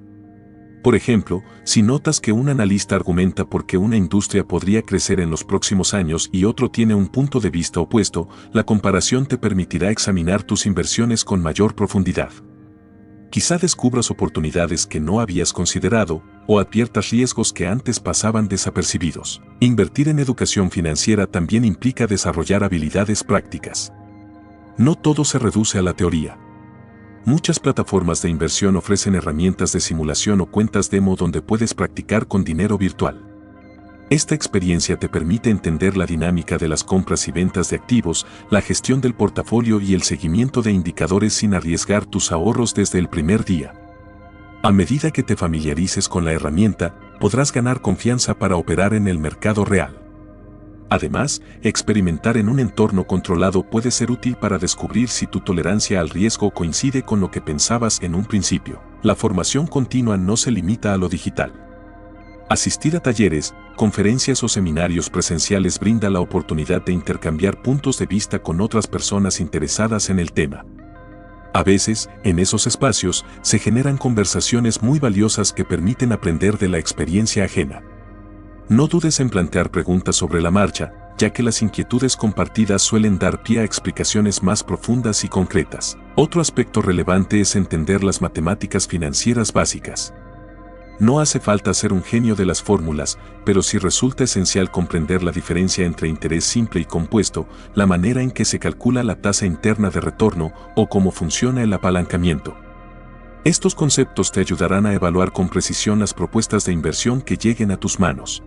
Por ejemplo, si notas que un analista argumenta por qué una industria podría crecer en los próximos años y otro tiene un punto de vista opuesto, la comparación te permitirá examinar tus inversiones con mayor profundidad. Quizá descubras oportunidades que no habías considerado o adviertas riesgos que antes pasaban desapercibidos. Invertir en educación financiera también implica desarrollar habilidades prácticas. No todo se reduce a la teoría. Muchas plataformas de inversión ofrecen herramientas de simulación o cuentas demo donde puedes practicar con dinero virtual. Esta experiencia te permite entender la dinámica de las compras y ventas de activos, la gestión del portafolio y el seguimiento de indicadores sin arriesgar tus ahorros desde el primer día. A medida que te familiarices con la herramienta, podrás ganar confianza para operar en el mercado real. Además, experimentar en un entorno controlado puede ser útil para descubrir si tu tolerancia al riesgo coincide con lo que pensabas en un principio. La formación continua no se limita a lo digital. Asistir a talleres, conferencias o seminarios presenciales brinda la oportunidad de intercambiar puntos de vista con otras personas interesadas en el tema. A veces, en esos espacios, se generan conversaciones muy valiosas que permiten aprender de la experiencia ajena. No dudes en plantear preguntas sobre la marcha, ya que las inquietudes compartidas suelen dar pie a explicaciones más profundas y concretas. Otro aspecto relevante es entender las matemáticas financieras básicas. No hace falta ser un genio de las fórmulas, pero sí resulta esencial comprender la diferencia entre interés simple y compuesto, la manera en que se calcula la tasa interna de retorno o cómo funciona el apalancamiento. Estos conceptos te ayudarán a evaluar con precisión las propuestas de inversión que lleguen a tus manos.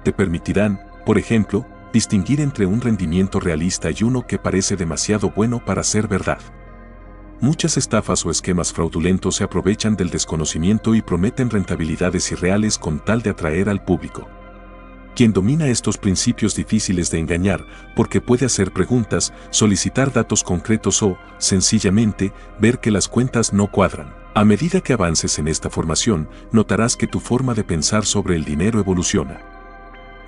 Te permitirán, por ejemplo, distinguir entre un rendimiento realista y uno que parece demasiado bueno para ser verdad. Muchas estafas o esquemas fraudulentos se aprovechan del desconocimiento y prometen rentabilidades irreales con tal de atraer al público. Quien domina estos principios difíciles de engañar, porque puede hacer preguntas, solicitar datos concretos o, sencillamente, ver que las cuentas no cuadran. A medida que avances en esta formación, notarás que tu forma de pensar sobre el dinero evoluciona.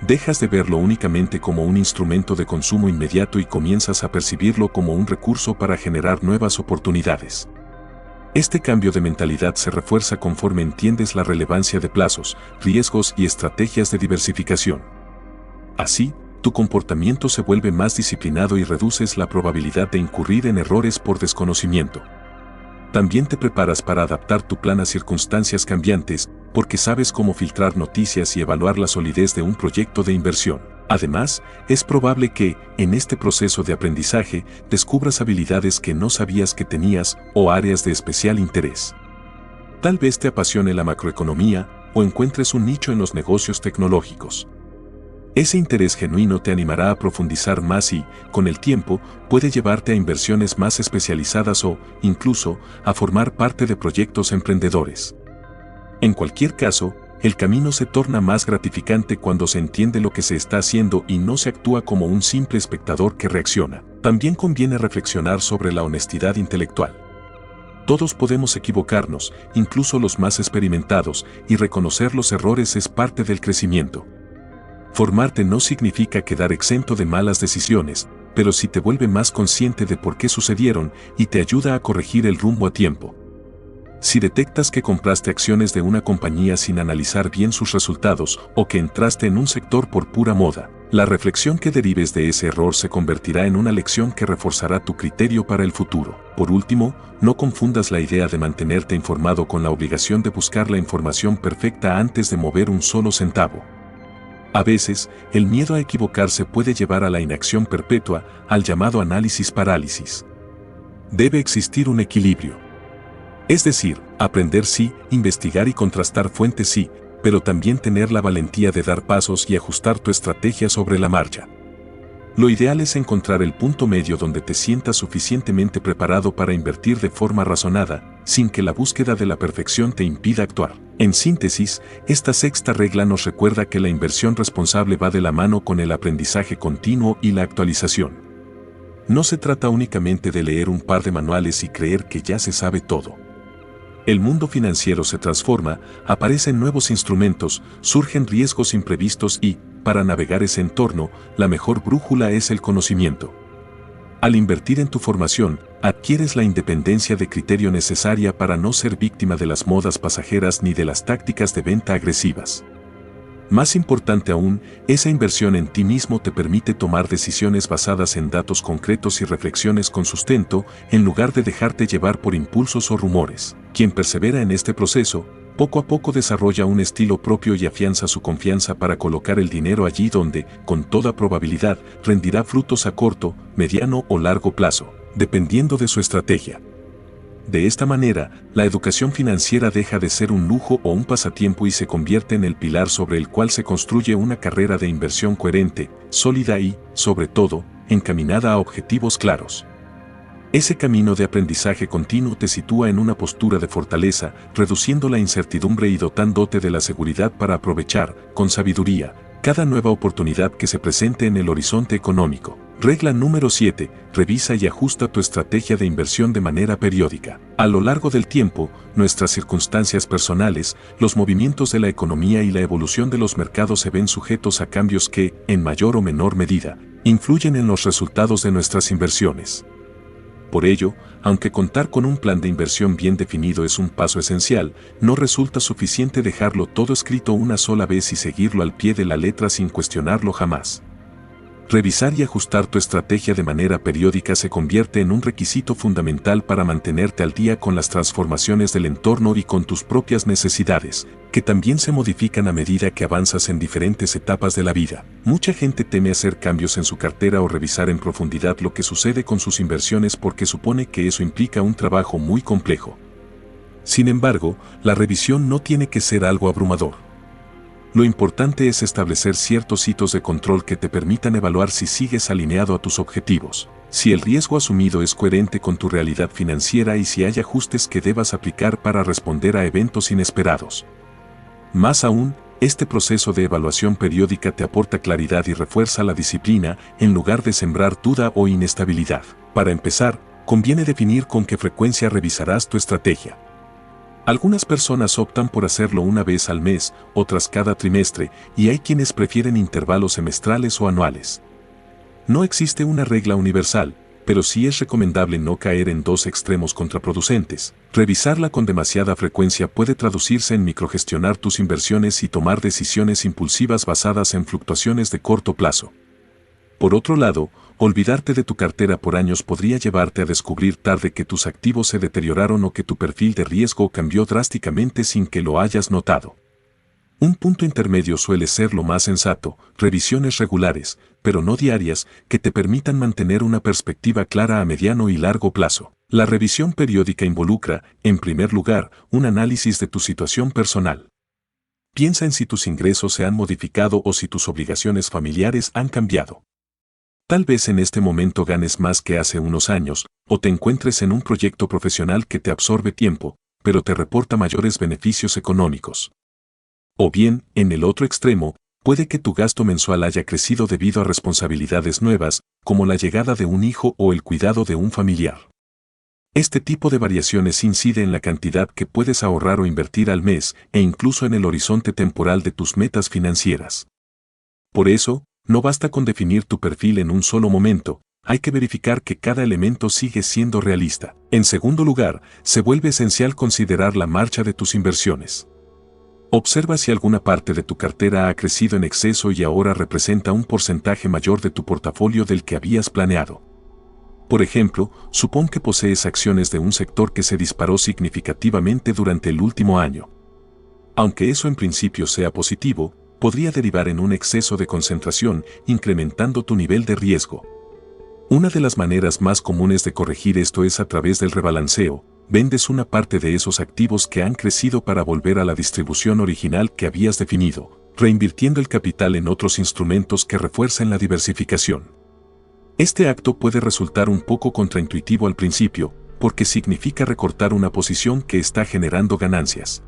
Dejas de verlo únicamente como un instrumento de consumo inmediato y comienzas a percibirlo como un recurso para generar nuevas oportunidades. Este cambio de mentalidad se refuerza conforme entiendes la relevancia de plazos, riesgos y estrategias de diversificación. Así, tu comportamiento se vuelve más disciplinado y reduces la probabilidad de incurrir en errores por desconocimiento. También te preparas para adaptar tu plan a circunstancias cambiantes, porque sabes cómo filtrar noticias y evaluar la solidez de un proyecto de inversión. Además, es probable que, en este proceso de aprendizaje, descubras habilidades que no sabías que tenías o áreas de especial interés. Tal vez te apasione la macroeconomía o encuentres un nicho en los negocios tecnológicos. Ese interés genuino te animará a profundizar más y, con el tiempo, puede llevarte a inversiones más especializadas o, incluso, a formar parte de proyectos emprendedores. En cualquier caso, el camino se torna más gratificante cuando se entiende lo que se está haciendo y no se actúa como un simple espectador que reacciona. También conviene reflexionar sobre la honestidad intelectual. Todos podemos equivocarnos, incluso los más experimentados, y reconocer los errores es parte del crecimiento. Formarte no significa quedar exento de malas decisiones, pero sí te vuelve más consciente de por qué sucedieron y te ayuda a corregir el rumbo a tiempo. Si detectas que compraste acciones de una compañía sin analizar bien sus resultados o que entraste en un sector por pura moda, la reflexión que derives de ese error se convertirá en una lección que reforzará tu criterio para el futuro. Por último, no confundas la idea de mantenerte informado con la obligación de buscar la información perfecta antes de mover un solo centavo. A veces, el miedo a equivocarse puede llevar a la inacción perpetua, al llamado análisis parálisis. Debe existir un equilibrio. Es decir, aprender sí, investigar y contrastar fuentes sí, pero también tener la valentía de dar pasos y ajustar tu estrategia sobre la marcha. Lo ideal es encontrar el punto medio donde te sientas suficientemente preparado para invertir de forma razonada, sin que la búsqueda de la perfección te impida actuar. En síntesis, esta sexta regla nos recuerda que la inversión responsable va de la mano con el aprendizaje continuo y la actualización. No se trata únicamente de leer un par de manuales y creer que ya se sabe todo. El mundo financiero se transforma, aparecen nuevos instrumentos, surgen riesgos imprevistos y, para navegar ese entorno, la mejor brújula es el conocimiento. Al invertir en tu formación, adquieres la independencia de criterio necesaria para no ser víctima de las modas pasajeras ni de las tácticas de venta agresivas. Más importante aún, esa inversión en ti mismo te permite tomar decisiones basadas en datos concretos y reflexiones con sustento, en lugar de dejarte llevar por impulsos o rumores. Quien persevera en este proceso, poco a poco desarrolla un estilo propio y afianza su confianza para colocar el dinero allí donde, con toda probabilidad, rendirá frutos a corto, mediano o largo plazo, dependiendo de su estrategia. De esta manera, la educación financiera deja de ser un lujo o un pasatiempo y se convierte en el pilar sobre el cual se construye una carrera de inversión coherente, sólida y, sobre todo, encaminada a objetivos claros. Ese camino de aprendizaje continuo te sitúa en una postura de fortaleza, reduciendo la incertidumbre y dotándote de la seguridad para aprovechar, con sabiduría, cada nueva oportunidad que se presente en el horizonte económico. Regla número 7. Revisa y ajusta tu estrategia de inversión de manera periódica. A lo largo del tiempo, nuestras circunstancias personales, los movimientos de la economía y la evolución de los mercados se ven sujetos a cambios que, en mayor o menor medida, influyen en los resultados de nuestras inversiones. Por ello, aunque contar con un plan de inversión bien definido es un paso esencial, no resulta suficiente dejarlo todo escrito una sola vez y seguirlo al pie de la letra sin cuestionarlo jamás. Revisar y ajustar tu estrategia de manera periódica se convierte en un requisito fundamental para mantenerte al día con las transformaciones del entorno y con tus propias necesidades, que también se modifican a medida que avanzas en diferentes etapas de la vida. Mucha gente teme hacer cambios en su cartera o revisar en profundidad lo que sucede con sus inversiones porque supone que eso implica un trabajo muy complejo. Sin embargo, la revisión no tiene que ser algo abrumador. Lo importante es establecer ciertos hitos de control que te permitan evaluar si sigues alineado a tus objetivos. Si el riesgo asumido es coherente con tu realidad financiera y si hay ajustes que debas aplicar para responder a eventos inesperados. Más aún, este proceso de evaluación periódica te aporta claridad y refuerza la disciplina en lugar de sembrar duda o inestabilidad. Para empezar, conviene definir con qué frecuencia revisarás tu estrategia. Algunas personas optan por hacerlo una vez al mes, otras cada trimestre, y hay quienes prefieren intervalos semestrales o anuales. No existe una regla universal, pero sí es recomendable no caer en dos extremos contraproducentes. Revisarla con demasiada frecuencia puede traducirse en microgestionar tus inversiones y tomar decisiones impulsivas basadas en fluctuaciones de corto plazo. Por otro lado, olvidarte de tu cartera por años podría llevarte a descubrir tarde que tus activos se deterioraron o que tu perfil de riesgo cambió drásticamente sin que lo hayas notado. Un punto intermedio suele ser lo más sensato, revisiones regulares, pero no diarias, que te permitan mantener una perspectiva clara a mediano y largo plazo. La revisión periódica involucra, en primer lugar, un análisis de tu situación personal. Piensa en si tus ingresos se han modificado o si tus obligaciones familiares han cambiado. Tal vez en este momento ganes más que hace unos años, o te encuentres en un proyecto profesional que te absorbe tiempo, pero te reporta mayores beneficios económicos. O bien, en el otro extremo, puede que tu gasto mensual haya crecido debido a responsabilidades nuevas, como la llegada de un hijo o el cuidado de un familiar. Este tipo de variaciones incide en la cantidad que puedes ahorrar o invertir al mes e incluso en el horizonte temporal de tus metas financieras. Por eso, no basta con definir tu perfil en un solo momento, hay que verificar que cada elemento sigue siendo realista. En segundo lugar, se vuelve esencial considerar la marcha de tus inversiones. Observa si alguna parte de tu cartera ha crecido en exceso y ahora representa un porcentaje mayor de tu portafolio del que habías planeado. Por ejemplo, supón que posees acciones de un sector que se disparó significativamente durante el último año. Aunque eso en principio sea positivo, podría derivar en un exceso de concentración, incrementando tu nivel de riesgo. Una de las maneras más comunes de corregir esto es a través del rebalanceo. Vendes una parte de esos activos que han crecido para volver a la distribución original que habías definido, reinvirtiendo el capital en otros instrumentos que refuercen la diversificación. Este acto puede resultar un poco contraintuitivo al principio, porque significa recortar una posición que está generando ganancias.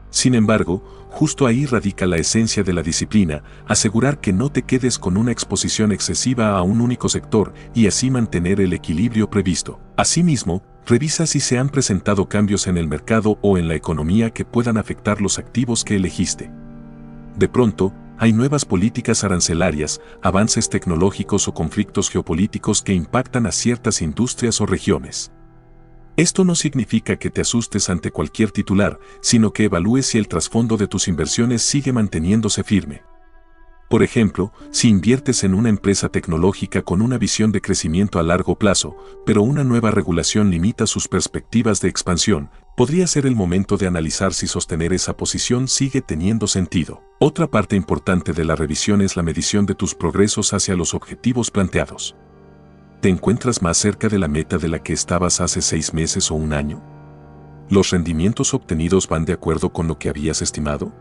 Sin embargo, justo ahí radica la esencia de la disciplina, asegurar que no te quedes con una exposición excesiva a un único sector y así mantener el equilibrio previsto. Asimismo, revisa si se han presentado cambios en el mercado o en la economía que puedan afectar los activos que elegiste. De pronto, hay nuevas políticas arancelarias, avances tecnológicos o conflictos geopolíticos que impactan a ciertas industrias o regiones. Esto no significa que te asustes ante cualquier titular, sino que evalúes si el trasfondo de tus inversiones sigue manteniéndose firme. Por ejemplo, si inviertes en una empresa tecnológica con una visión de crecimiento a largo plazo, pero una nueva regulación limita sus perspectivas de expansión, podría ser el momento de analizar si sostener esa posición sigue teniendo sentido. Otra parte importante de la revisión es la medición de tus progresos hacia los objetivos planteados. ¿Te encuentras más cerca de la meta de la que estabas hace 6 meses o un año? ¿Los rendimientos obtenidos van de acuerdo con lo que habías estimado?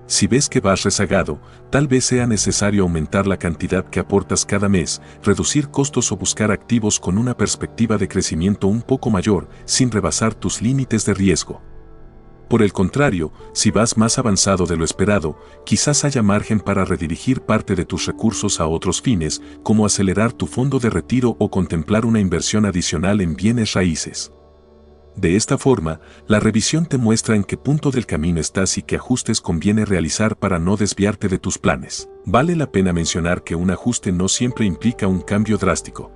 Si ves que vas rezagado, tal vez sea necesario aumentar la cantidad que aportas cada mes, reducir costos o buscar activos con una perspectiva de crecimiento un poco mayor, sin rebasar tus límites de riesgo. Por el contrario, si vas más avanzado de lo esperado, quizás haya margen para redirigir parte de tus recursos a otros fines, como acelerar tu fondo de retiro o contemplar una inversión adicional en bienes raíces. De esta forma, la revisión te muestra en qué punto del camino estás y qué ajustes conviene realizar para no desviarte de tus planes. Vale la pena mencionar que un ajuste no siempre implica un cambio drástico.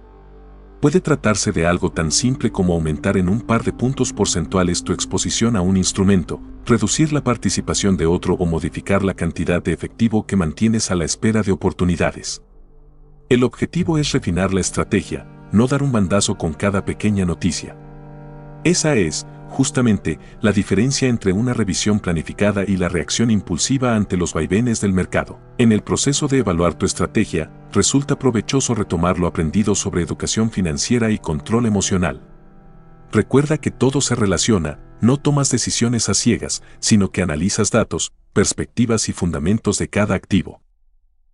Puede tratarse de algo tan simple como aumentar en un par de puntos porcentuales tu exposición a un instrumento, reducir la participación de otro o modificar la cantidad de efectivo que mantienes a la espera de oportunidades. El objetivo es refinar la estrategia, no dar un bandazo con cada pequeña noticia. Esa es, justamente, la diferencia entre una revisión planificada y la reacción impulsiva ante los vaivenes del mercado. En el proceso de evaluar tu estrategia, resulta provechoso retomar lo aprendido sobre educación financiera y control emocional. Recuerda que todo se relaciona, no tomas decisiones a ciegas, sino que analizas datos, perspectivas y fundamentos de cada activo.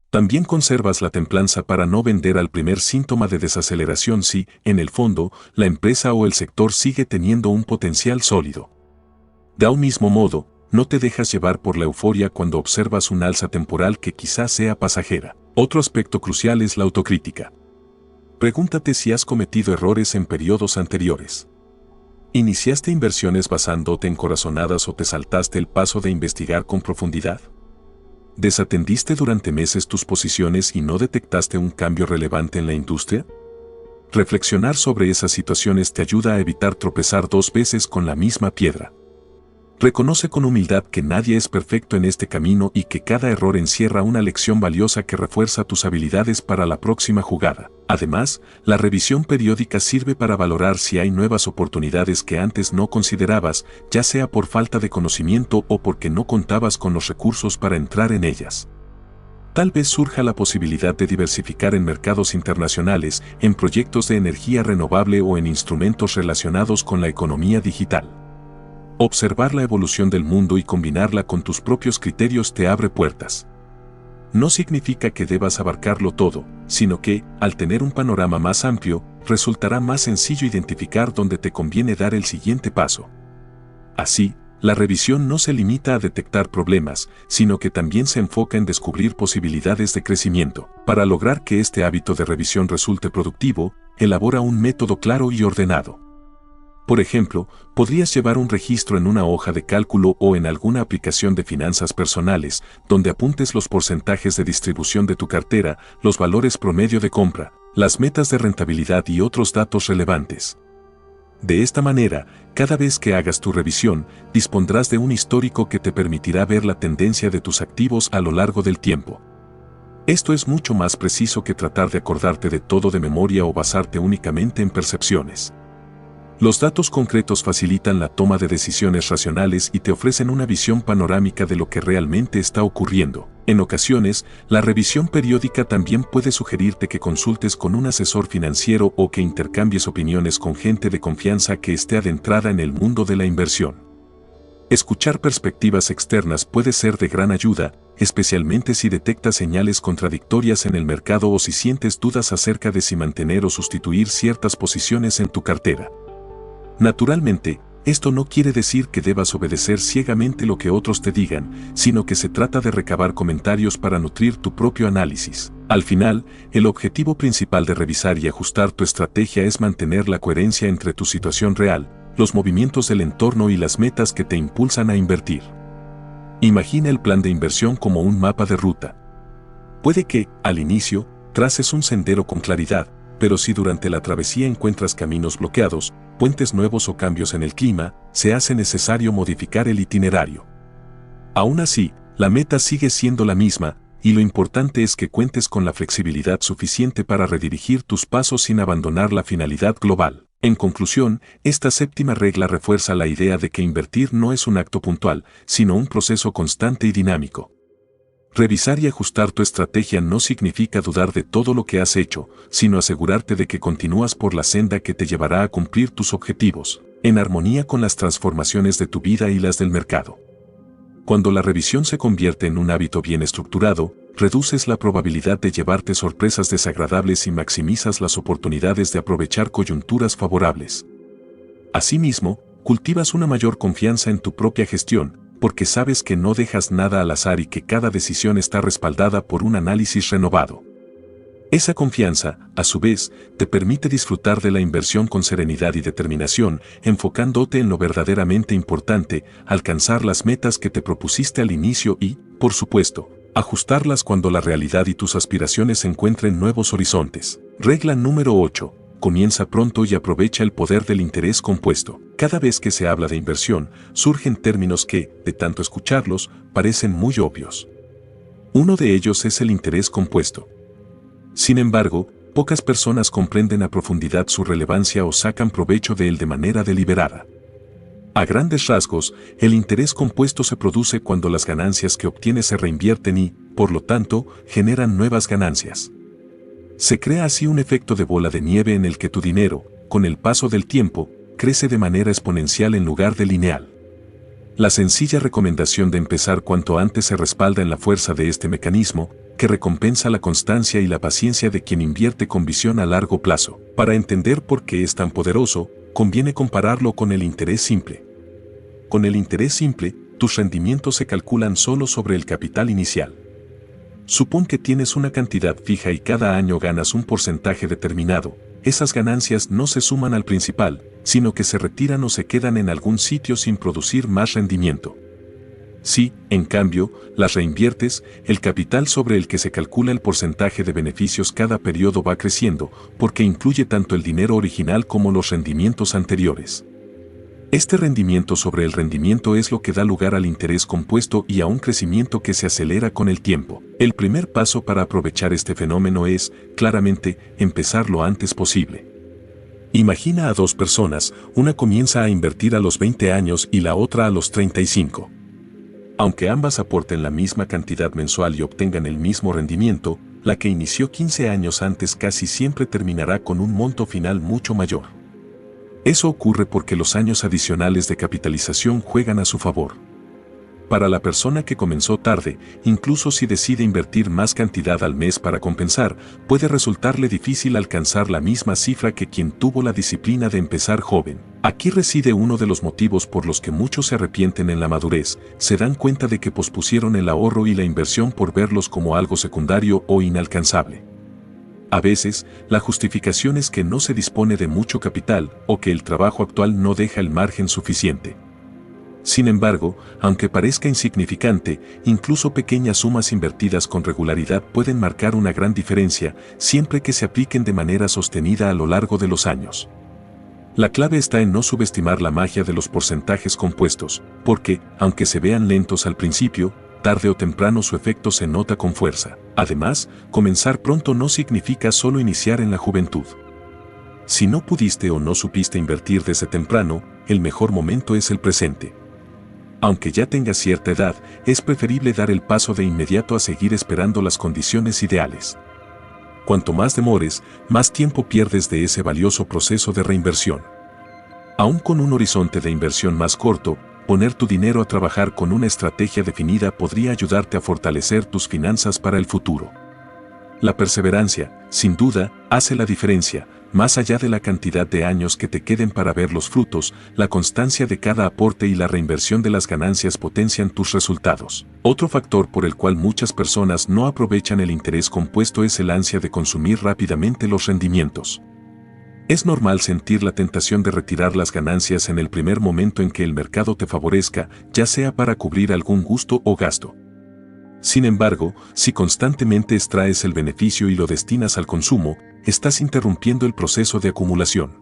También conservas la templanza para no vender al primer síntoma de desaceleración si, en el fondo, la empresa o el sector sigue teniendo un potencial sólido. De un mismo modo, no te dejas llevar por la euforia cuando observas un alza temporal que quizás sea pasajera. Otro aspecto crucial es la autocrítica. Pregúntate si has cometido errores en periodos anteriores. ¿Iniciaste inversiones basándote en corazonadas o te saltaste el paso de investigar con profundidad? ¿Desatendiste durante meses tus posiciones y no detectaste un cambio relevante en la industria? Reflexionar sobre esas situaciones te ayuda a evitar tropezar 2 veces con la misma piedra. Reconoce con humildad que nadie es perfecto en este camino y que cada error encierra una lección valiosa que refuerza tus habilidades para la próxima jugada. Además, la revisión periódica sirve para valorar si hay nuevas oportunidades que antes no considerabas, ya sea por falta de conocimiento o porque no contabas con los recursos para entrar en ellas. Tal vez surja la posibilidad de diversificar en mercados internacionales, en proyectos de energía renovable o en instrumentos relacionados con la economía digital. Observar la evolución del mundo y combinarla con tus propios criterios te abre puertas. No significa que debas abarcarlo todo, sino que, al tener un panorama más amplio, resultará más sencillo identificar dónde te conviene dar el siguiente paso. Así, la revisión no se limita a detectar problemas, sino que también se enfoca en descubrir posibilidades de crecimiento. Para lograr que este hábito de revisión resulte productivo, elabora un método claro y ordenado. Por ejemplo, podrías llevar un registro en una hoja de cálculo o en alguna aplicación de finanzas personales, donde apuntes los porcentajes de distribución de tu cartera, los valores promedio de compra, las metas de rentabilidad y otros datos relevantes. De esta manera, cada vez que hagas tu revisión, dispondrás de un histórico que te permitirá ver la tendencia de tus activos a lo largo del tiempo. Esto es mucho más preciso que tratar de acordarte de todo de memoria o basarte únicamente en percepciones. Los datos concretos facilitan la toma de decisiones racionales y te ofrecen una visión panorámica de lo que realmente está ocurriendo. En ocasiones, la revisión periódica también puede sugerirte que consultes con un asesor financiero o que intercambies opiniones con gente de confianza que esté adentrada en el mundo de la inversión. Escuchar perspectivas externas puede ser de gran ayuda, especialmente si detectas señales contradictorias en el mercado o si sientes dudas acerca de si mantener o sustituir ciertas posiciones en tu cartera. Naturalmente, esto no quiere decir que debas obedecer ciegamente lo que otros te digan, sino que se trata de recabar comentarios para nutrir tu propio análisis. Al final, el objetivo principal de revisar y ajustar tu estrategia es mantener la coherencia entre tu situación real, los movimientos del entorno y las metas que te impulsan a invertir. Imagina el plan de inversión como un mapa de ruta. Puede que, al inicio, traces un sendero con claridad, pero si durante la travesía encuentras caminos bloqueados, puentes nuevos o cambios en el clima, se hace necesario modificar el itinerario. Aún así, la meta sigue siendo la misma, y lo importante es que cuentes con la flexibilidad suficiente para redirigir tus pasos sin abandonar la finalidad global. En conclusión, esta séptima regla refuerza la idea de que invertir no es un acto puntual, sino un proceso constante y dinámico. Revisar y ajustar tu estrategia no significa dudar de todo lo que has hecho, sino asegurarte de que continúas por la senda que te llevará a cumplir tus objetivos, en armonía con las transformaciones de tu vida y las del mercado. Cuando la revisión se convierte en un hábito bien estructurado, reduces la probabilidad de llevarte sorpresas desagradables y maximizas las oportunidades de aprovechar coyunturas favorables. Asimismo, cultivas una mayor confianza en tu propia gestión, porque sabes que no dejas nada al azar y que cada decisión está respaldada por un análisis renovado. Esa confianza, a su vez, te permite disfrutar de la inversión con serenidad y determinación, enfocándote en lo verdaderamente importante, alcanzar las metas que te propusiste al inicio y, por supuesto, ajustarlas cuando la realidad y tus aspiraciones encuentren nuevos horizontes. Regla número 8. Comienza pronto y aprovecha el poder del interés compuesto. Cada vez que se habla de inversión, surgen términos que, de tanto escucharlos, parecen muy obvios. Uno de ellos es el interés compuesto. Sin embargo, pocas personas comprenden a profundidad su relevancia o sacan provecho de él de manera deliberada. A grandes rasgos, el interés compuesto se produce cuando las ganancias que obtienes se reinvierten y, por lo tanto, generan nuevas ganancias. Se crea así un efecto de bola de nieve en el que tu dinero, con el paso del tiempo, crece de manera exponencial en lugar de lineal. La sencilla recomendación de empezar cuanto antes se respalda en la fuerza de este mecanismo, que recompensa la constancia y la paciencia de quien invierte con visión a largo plazo. Para entender por qué es tan poderoso, conviene compararlo con el interés simple. Con el interés simple, tus rendimientos se calculan solo sobre el capital inicial. Supón que tienes una cantidad fija y cada año ganas un porcentaje determinado. Esas ganancias no se suman al principal, sino que se retiran o se quedan en algún sitio sin producir más rendimiento. Si, en cambio, las reinviertes, el capital sobre el que se calcula el porcentaje de beneficios cada periodo va creciendo, porque incluye tanto el dinero original como los rendimientos anteriores. Este rendimiento sobre el rendimiento es lo que da lugar al interés compuesto y a un crecimiento que se acelera con el tiempo. El primer paso para aprovechar este fenómeno es, claramente, empezar lo antes posible. Imagina a dos personas, una comienza a invertir a los 20 años y la otra a los 35. Aunque ambas aporten la misma cantidad mensual y obtengan el mismo rendimiento, la que inició 15 años antes casi siempre terminará con un monto final mucho mayor. Eso ocurre porque los años adicionales de capitalización juegan a su favor. Para la persona que comenzó tarde, incluso si decide invertir más cantidad al mes para compensar, puede resultarle difícil alcanzar la misma cifra que quien tuvo la disciplina de empezar joven. Aquí reside uno de los motivos por los que muchos se arrepienten en la madurez, se dan cuenta de que pospusieron el ahorro y la inversión por verlos como algo secundario o inalcanzable. A veces, la justificación es que no se dispone de mucho capital o que el trabajo actual no deja el margen suficiente. Sin embargo, aunque parezca insignificante, incluso pequeñas sumas invertidas con regularidad pueden marcar una gran diferencia siempre que se apliquen de manera sostenida a lo largo de los años. La clave está en no subestimar la magia de los porcentajes compuestos, porque, aunque se vean lentos al principio, tarde o temprano su efecto se nota con fuerza. Además, comenzar pronto no significa solo iniciar en la juventud. Si no pudiste o no supiste invertir desde temprano, el mejor momento es el presente. Aunque ya tengas cierta edad, es preferible dar el paso de inmediato a seguir esperando las condiciones ideales. Cuanto más demores, más tiempo pierdes de ese valioso proceso de reinversión. Aún con un horizonte de inversión más corto, poner tu dinero a trabajar con una estrategia definida podría ayudarte a fortalecer tus finanzas para el futuro. La perseverancia, sin duda, hace la diferencia. Más allá de la cantidad de años que te queden para ver los frutos, la constancia de cada aporte y la reinversión de las ganancias potencian tus resultados. Otro factor por el cual muchas personas no aprovechan el interés compuesto es el ansia de consumir rápidamente los rendimientos. Es normal sentir la tentación de retirar las ganancias en el primer momento en que el mercado te favorezca, ya sea para cubrir algún gusto o gasto. Sin embargo, si constantemente extraes el beneficio y lo destinas al consumo, estás interrumpiendo el proceso de acumulación.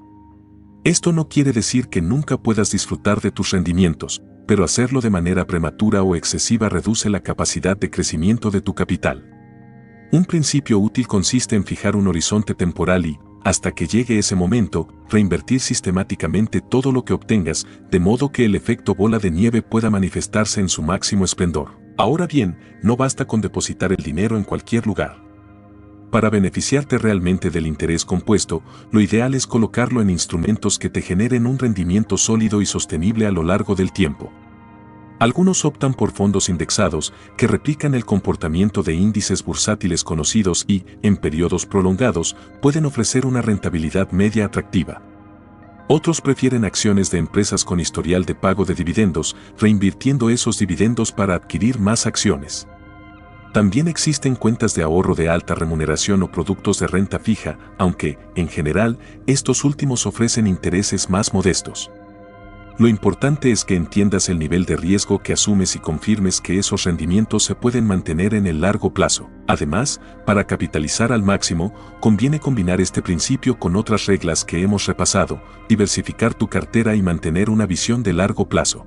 Esto no quiere decir que nunca puedas disfrutar de tus rendimientos, pero hacerlo de manera prematura o excesiva reduce la capacidad de crecimiento de tu capital. Un principio útil consiste en fijar un horizonte temporal y, hasta que llegue ese momento, reinvertir sistemáticamente todo lo que obtengas, de modo que el efecto bola de nieve pueda manifestarse en su máximo esplendor. Ahora bien, no basta con depositar el dinero en cualquier lugar. Para beneficiarte realmente del interés compuesto, lo ideal es colocarlo en instrumentos que te generen un rendimiento sólido y sostenible a lo largo del tiempo. Algunos optan por fondos indexados, que replican el comportamiento de índices bursátiles conocidos y, en periodos prolongados, pueden ofrecer una rentabilidad media atractiva. Otros prefieren acciones de empresas con historial de pago de dividendos, reinvirtiendo esos dividendos para adquirir más acciones. También existen cuentas de ahorro de alta remuneración o productos de renta fija, aunque, en general, estos últimos ofrecen intereses más modestos. Lo importante es que entiendas el nivel de riesgo que asumes y confirmes que esos rendimientos se pueden mantener en el largo plazo. Además, para capitalizar al máximo, conviene combinar este principio con otras reglas que hemos repasado, diversificar tu cartera y mantener una visión de largo plazo.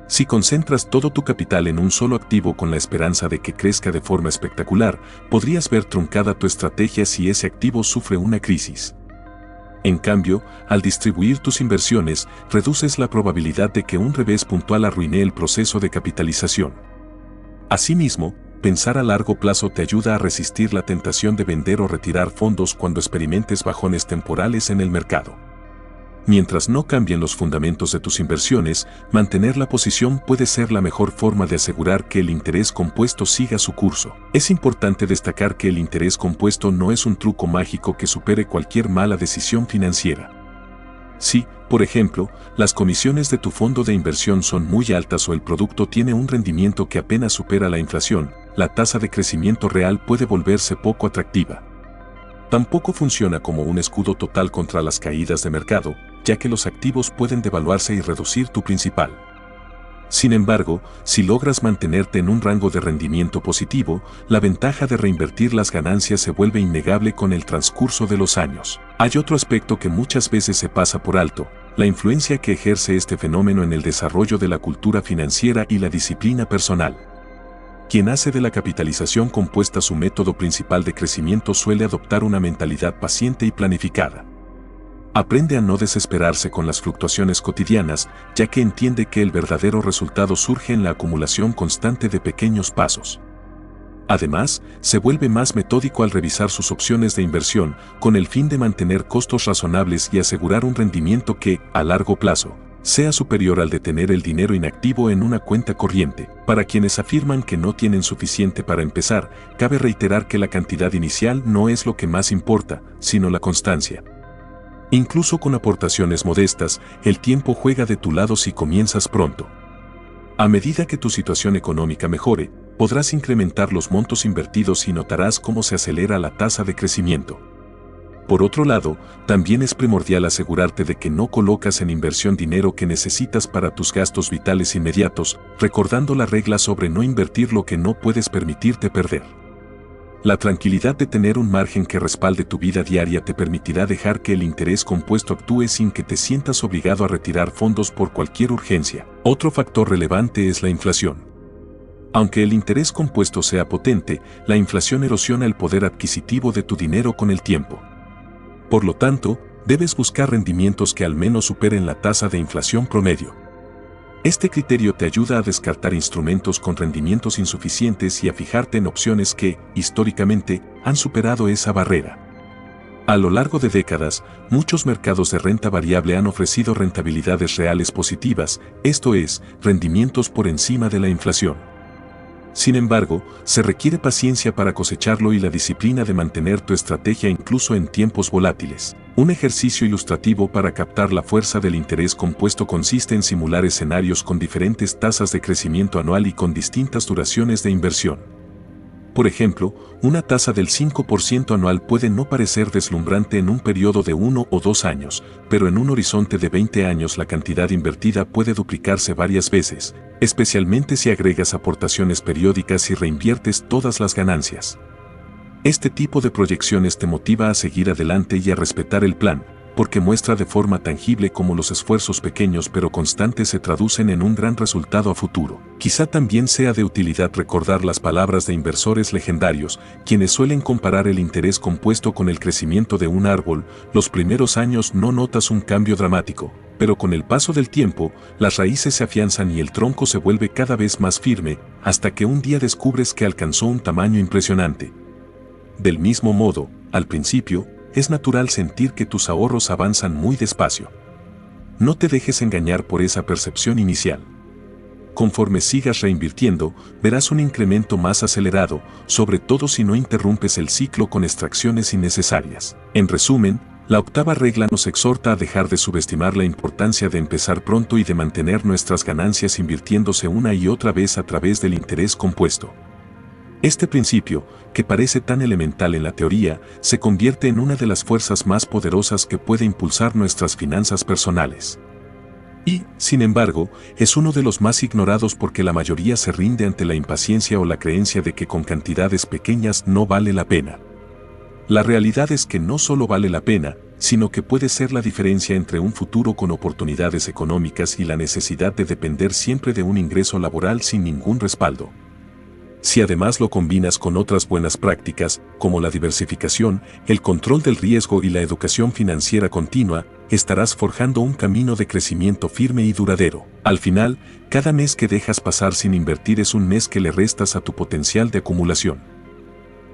Si concentras todo tu capital en un solo activo con la esperanza de que crezca de forma espectacular, podrías ver truncada tu estrategia si ese activo sufre una crisis. En cambio, al distribuir tus inversiones, reduces la probabilidad de que un revés puntual arruine el proceso de capitalización. Asimismo, pensar a largo plazo te ayuda a resistir la tentación de vender o retirar fondos cuando experimentes bajones temporales en el mercado. Mientras no cambien los fundamentos de tus inversiones, mantener la posición puede ser la mejor forma de asegurar que el interés compuesto siga su curso. Es importante destacar que el interés compuesto no es un truco mágico que supere cualquier mala decisión financiera. Si, por ejemplo, las comisiones de tu fondo de inversión son muy altas o el producto tiene un rendimiento que apenas supera la inflación, la tasa de crecimiento real puede volverse poco atractiva. Tampoco funciona como un escudo total contra las caídas de mercado, ya que los activos pueden devaluarse y reducir tu principal. Sin embargo, si logras mantenerte en un rango de rendimiento positivo, la ventaja de reinvertir las ganancias se vuelve innegable con el transcurso de los años. Hay otro aspecto que muchas veces se pasa por alto, la influencia que ejerce este fenómeno en el desarrollo de la cultura financiera y la disciplina personal. Quien hace de la capitalización compuesta su método principal de crecimiento suele adoptar una mentalidad paciente y planificada. Aprende a no desesperarse con las fluctuaciones cotidianas, ya que entiende que el verdadero resultado surge en la acumulación constante de pequeños pasos. Además, se vuelve más metódico al revisar sus opciones de inversión, con el fin de mantener costos razonables y asegurar un rendimiento que, a largo plazo, sea superior al de tener el dinero inactivo en una cuenta corriente. Para quienes afirman que no tienen suficiente para empezar, cabe reiterar que la cantidad inicial no es lo que más importa, sino la constancia. Incluso con aportaciones modestas, el tiempo juega de tu lado si comienzas pronto. A medida que tu situación económica mejore, podrás incrementar los montos invertidos y notarás cómo se acelera la tasa de crecimiento. Por otro lado, también es primordial asegurarte de que no colocas en inversión dinero que necesitas para tus gastos vitales inmediatos, recordando la regla sobre no invertir lo que no puedes permitirte perder. La tranquilidad de tener un margen que respalde tu vida diaria te permitirá dejar que el interés compuesto actúe sin que te sientas obligado a retirar fondos por cualquier urgencia. Otro factor relevante es la inflación. Aunque el interés compuesto sea potente, la inflación erosiona el poder adquisitivo de tu dinero con el tiempo. Por lo tanto, debes buscar rendimientos que al menos superen la tasa de inflación promedio. Este criterio te ayuda a descartar instrumentos con rendimientos insuficientes y a fijarte en opciones que, históricamente, han superado esa barrera. A lo largo de décadas, muchos mercados de renta variable han ofrecido rentabilidades reales positivas, esto es, rendimientos por encima de la inflación. Sin embargo, se requiere paciencia para cosecharlo y la disciplina de mantener tu estrategia incluso en tiempos volátiles. Un ejercicio ilustrativo para captar la fuerza del interés compuesto consiste en simular escenarios con diferentes tasas de crecimiento anual y con distintas duraciones de inversión. Por ejemplo, una tasa del 5% anual puede no parecer deslumbrante en un periodo de 1 o 2 años, pero en un horizonte de 20 años la cantidad invertida puede duplicarse varias veces, especialmente si agregas aportaciones periódicas y reinviertes todas las ganancias. Este tipo de proyecciones te motiva a seguir adelante y a respetar el plan, porque muestra de forma tangible cómo los esfuerzos pequeños pero constantes se traducen en un gran resultado a futuro. Quizá también sea de utilidad recordar las palabras de inversores legendarios, quienes suelen comparar el interés compuesto con el crecimiento de un árbol. Los primeros años no notas un cambio dramático, pero con el paso del tiempo, las raíces se afianzan y el tronco se vuelve cada vez más firme, hasta que un día descubres que alcanzó un tamaño impresionante. Del mismo modo, al principio, es natural sentir que tus ahorros avanzan muy despacio. No te dejes engañar por esa percepción inicial. Conforme sigas reinvirtiendo, verás un incremento más acelerado, sobre todo si no interrumpes el ciclo con extracciones innecesarias. En resumen, la octava regla nos exhorta a dejar de subestimar la importancia de empezar pronto y de mantener nuestras ganancias invirtiéndose una y otra vez a través del interés compuesto. Este principio, que parece tan elemental en la teoría, se convierte en una de las fuerzas más poderosas que puede impulsar nuestras finanzas personales. Y, sin embargo, es uno de los más ignorados porque la mayoría se rinde ante la impaciencia o la creencia de que con cantidades pequeñas no vale la pena. La realidad es que no solo vale la pena, sino que puede ser la diferencia entre un futuro con oportunidades económicas y la necesidad de depender siempre de un ingreso laboral sin ningún respaldo. Si además lo combinas con otras buenas prácticas, como la diversificación, el control del riesgo y la educación financiera continua, estarás forjando un camino de crecimiento firme y duradero. Al final, cada mes que dejas pasar sin invertir es un mes que le restas a tu potencial de acumulación.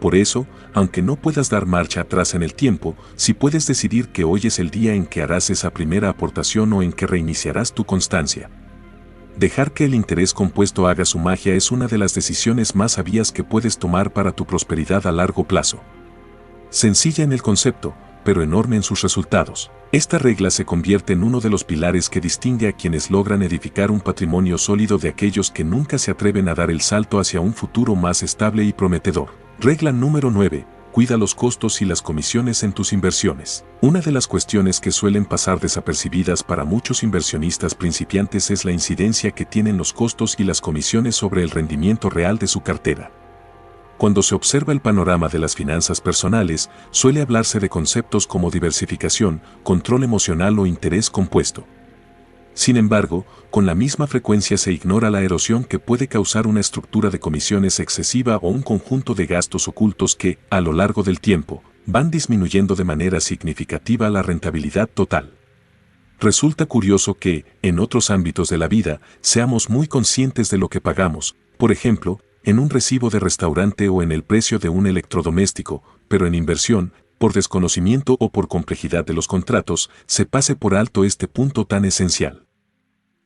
Por eso, aunque no puedas dar marcha atrás en el tiempo, sí puedes decidir que hoy es el día en que harás esa primera aportación o en que reiniciarás tu constancia. Dejar que el interés compuesto haga su magia es una de las decisiones más sabias que puedes tomar para tu prosperidad a largo plazo. Sencilla en el concepto, pero enorme en sus resultados. Esta regla se convierte en uno de los pilares que distingue a quienes logran edificar un patrimonio sólido de aquellos que nunca se atreven a dar el salto hacia un futuro más estable y prometedor. Regla número 9. Cuida los costos y las comisiones en tus inversiones. Una de las cuestiones que suelen pasar desapercibidas para muchos inversionistas principiantes es la incidencia que tienen los costos y las comisiones sobre el rendimiento real de su cartera. Cuando se observa el panorama de las finanzas personales, suele hablarse de conceptos como diversificación, control emocional o interés compuesto. Sin embargo, con la misma frecuencia se ignora la erosión que puede causar una estructura de comisiones excesiva o un conjunto de gastos ocultos que, a lo largo del tiempo, van disminuyendo de manera significativa la rentabilidad total. Resulta curioso que, en otros ámbitos de la vida, seamos muy conscientes de lo que pagamos, por ejemplo, en un recibo de restaurante o en el precio de un electrodoméstico, pero en inversión, por desconocimiento o por complejidad de los contratos, se pase por alto este punto tan esencial.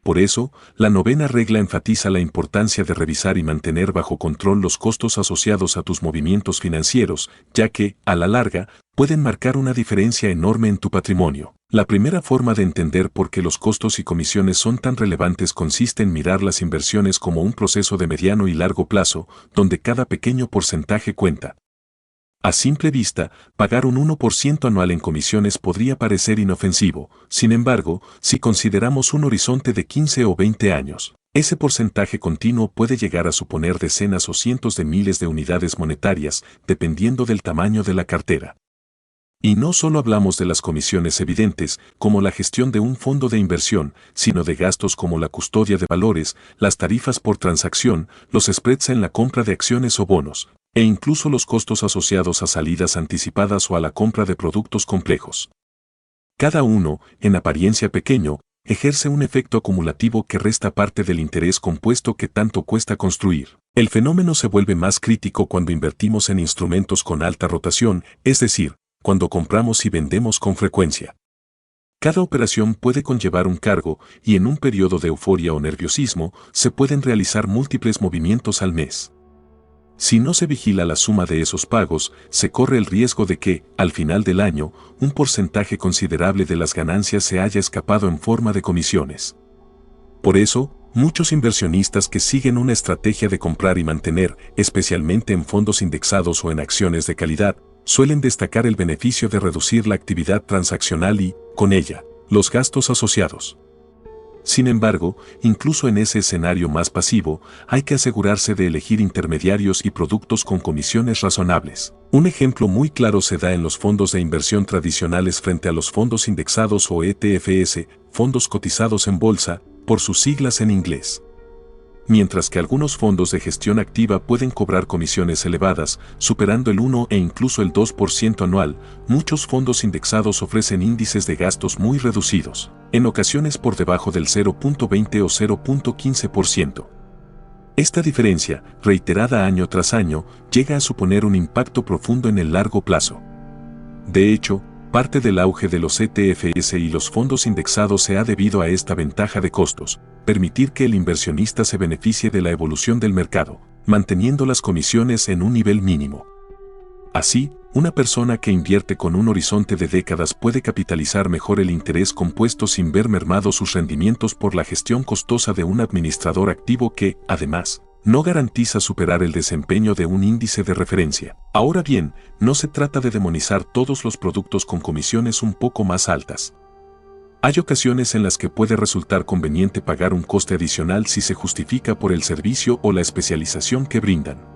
Por eso, la novena regla enfatiza la importancia de revisar y mantener bajo control los costos asociados a tus movimientos financieros, ya que, a la larga, pueden marcar una diferencia enorme en tu patrimonio. La primera forma de entender por qué los costos y comisiones son tan relevantes consiste en mirar las inversiones como un proceso de mediano y largo plazo, donde cada pequeño porcentaje cuenta. A simple vista, pagar un 1% anual en comisiones podría parecer inofensivo, sin embargo, si consideramos un horizonte de 15 o 20 años, ese porcentaje continuo puede llegar a suponer decenas o cientos de miles de unidades monetarias, dependiendo del tamaño de la cartera. Y no solo hablamos de las comisiones evidentes, como la gestión de un fondo de inversión, sino de gastos como la custodia de valores, las tarifas por transacción, los spreads en la compra de acciones o bonos, e incluso los costos asociados a salidas anticipadas o a la compra de productos complejos. Cada uno, en apariencia pequeño, ejerce un efecto acumulativo que resta parte del interés compuesto que tanto cuesta construir. El fenómeno se vuelve más crítico cuando invertimos en instrumentos con alta rotación, es decir, cuando compramos y vendemos con frecuencia. Cada operación puede conllevar un cargo y en un periodo de euforia o nerviosismo se pueden realizar múltiples movimientos al mes. Si no se vigila la suma de esos pagos, se corre el riesgo de que, al final del año, un porcentaje considerable de las ganancias se haya escapado en forma de comisiones. Por eso, muchos inversionistas que siguen una estrategia de comprar y mantener, especialmente en fondos indexados o en acciones de calidad, suelen destacar el beneficio de reducir la actividad transaccional y, con ella, los gastos asociados. Sin embargo, incluso en ese escenario más pasivo, hay que asegurarse de elegir intermediarios y productos con comisiones razonables. Un ejemplo muy claro se da en los fondos de inversión tradicionales frente a los fondos indexados o ETFs, fondos cotizados en bolsa, por sus siglas en inglés. Mientras que algunos fondos de gestión activa pueden cobrar comisiones elevadas, superando el 1 e incluso el 2% anual, muchos fondos indexados ofrecen índices de gastos muy reducidos, en ocasiones por debajo del 0.20 o 0.15%. Esta diferencia, reiterada año tras año, llega a suponer un impacto profundo en el largo plazo. De hecho, parte del auge de los ETFs y los fondos indexados se ha debido a esta ventaja de costos, permitir que el inversionista se beneficie de la evolución del mercado, manteniendo las comisiones en un nivel mínimo. Así, una persona que invierte con un horizonte de décadas puede capitalizar mejor el interés compuesto sin ver mermados sus rendimientos por la gestión costosa de un administrador activo que, además, no garantiza superar el desempeño de un índice de referencia. Ahora bien, no se trata de demonizar todos los productos con comisiones un poco más altas. Hay ocasiones en las que puede resultar conveniente pagar un coste adicional si se justifica por el servicio o la especialización que brindan.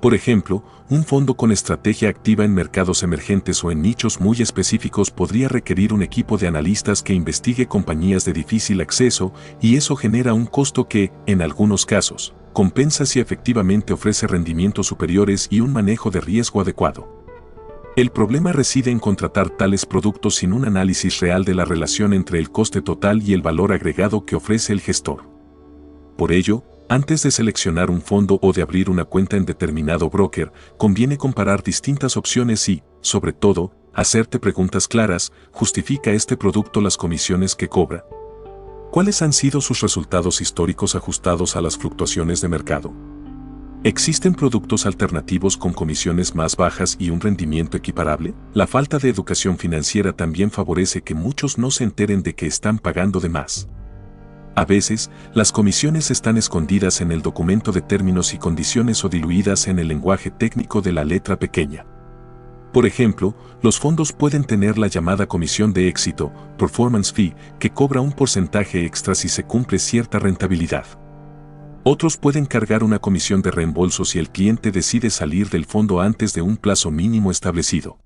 Por ejemplo, un fondo con estrategia activa en mercados emergentes o en nichos muy específicos podría requerir un equipo de analistas que investigue compañías de difícil acceso, y eso genera un costo que, en algunos casos, compensa si efectivamente ofrece rendimientos superiores y un manejo de riesgo adecuado. El problema reside en contratar tales productos sin un análisis real de la relación entre el coste total y el valor agregado que ofrece el gestor. Por ello, Antes de seleccionar un fondo o de abrir una cuenta en determinado broker, conviene comparar distintas opciones y, sobre todo, hacerte preguntas claras. ¿Justifica este producto las comisiones que cobra? ¿Cuáles han sido sus resultados históricos ajustados a las fluctuaciones de mercado? ¿Existen productos alternativos con comisiones más bajas y un rendimiento equiparable? La falta de educación financiera también favorece que muchos no se enteren de que están pagando de más. A veces, las comisiones están escondidas en el documento de términos y condiciones o diluidas en el lenguaje técnico de la letra pequeña. Por ejemplo, los fondos pueden tener la llamada comisión de éxito, performance fee, que cobra un porcentaje extra si se cumple cierta rentabilidad. Otros pueden cargar una comisión de reembolso si el cliente decide salir del fondo antes de un plazo mínimo establecido.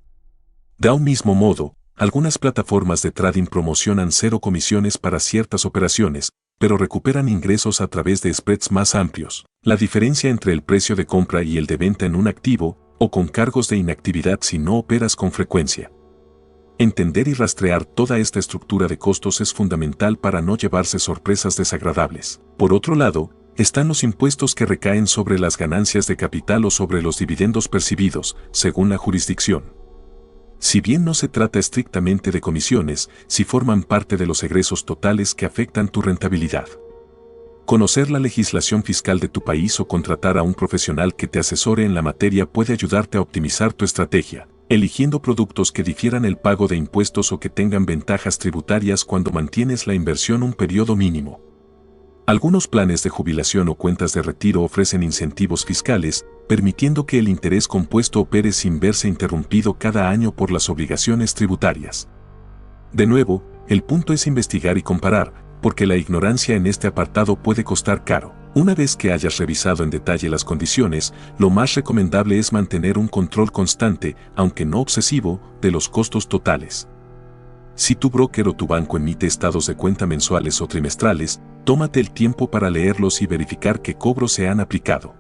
De un mismo modo, algunas plataformas de trading promocionan cero comisiones para ciertas operaciones, pero recuperan ingresos a través de spreads más amplios. La diferencia entre el precio de compra y el de venta en un activo, o con cargos de inactividad si no operas con frecuencia. Entender y rastrear toda esta estructura de costos es fundamental para no llevarse sorpresas desagradables. Por otro lado, están los impuestos que recaen sobre las ganancias de capital o sobre los dividendos percibidos, según la jurisdicción. Si bien no se trata estrictamente de comisiones, sí forman parte de los egresos totales que afectan tu rentabilidad. Conocer la legislación fiscal de tu país o contratar a un profesional que te asesore en la materia puede ayudarte a optimizar tu estrategia, eligiendo productos que difieran el pago de impuestos o que tengan ventajas tributarias cuando mantienes la inversión un periodo mínimo. Algunos planes de jubilación o cuentas de retiro ofrecen incentivos fiscales, permitiendo que el interés compuesto opere sin verse interrumpido cada año por las obligaciones tributarias. De nuevo, el punto es investigar y comparar, porque la ignorancia en este apartado puede costar caro. Una vez que hayas revisado en detalle las condiciones, lo más recomendable es mantener un control constante, aunque no obsesivo, de los costos totales. Si tu broker o tu banco emite estados de cuenta mensuales o trimestrales, tómate el tiempo para leerlos y verificar qué cobros se han aplicado.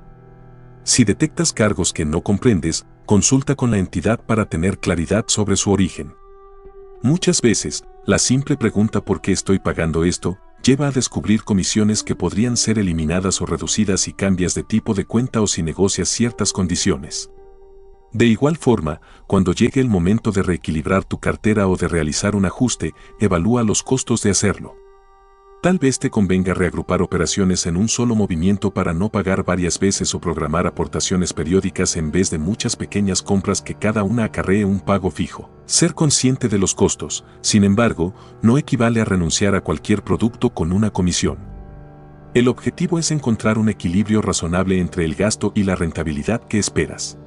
Si detectas cargos que no comprendes, consulta con la entidad para tener claridad sobre su origen. Muchas veces, la simple pregunta ¿por qué estoy pagando esto? Lleva a descubrir comisiones que podrían ser eliminadas o reducidas si cambias de tipo de cuenta o si negocias ciertas condiciones. De igual forma, cuando llegue el momento de reequilibrar tu cartera o de realizar un ajuste, evalúa los costos de hacerlo. Tal vez te convenga reagrupar operaciones en un solo movimiento para no pagar varias veces o programar aportaciones periódicas en vez de muchas pequeñas compras que cada una acarree un pago fijo. Ser consciente de los costos, sin embargo, no equivale a renunciar a cualquier producto con una comisión. El objetivo es encontrar un equilibrio razonable entre el gasto y la rentabilidad que esperas.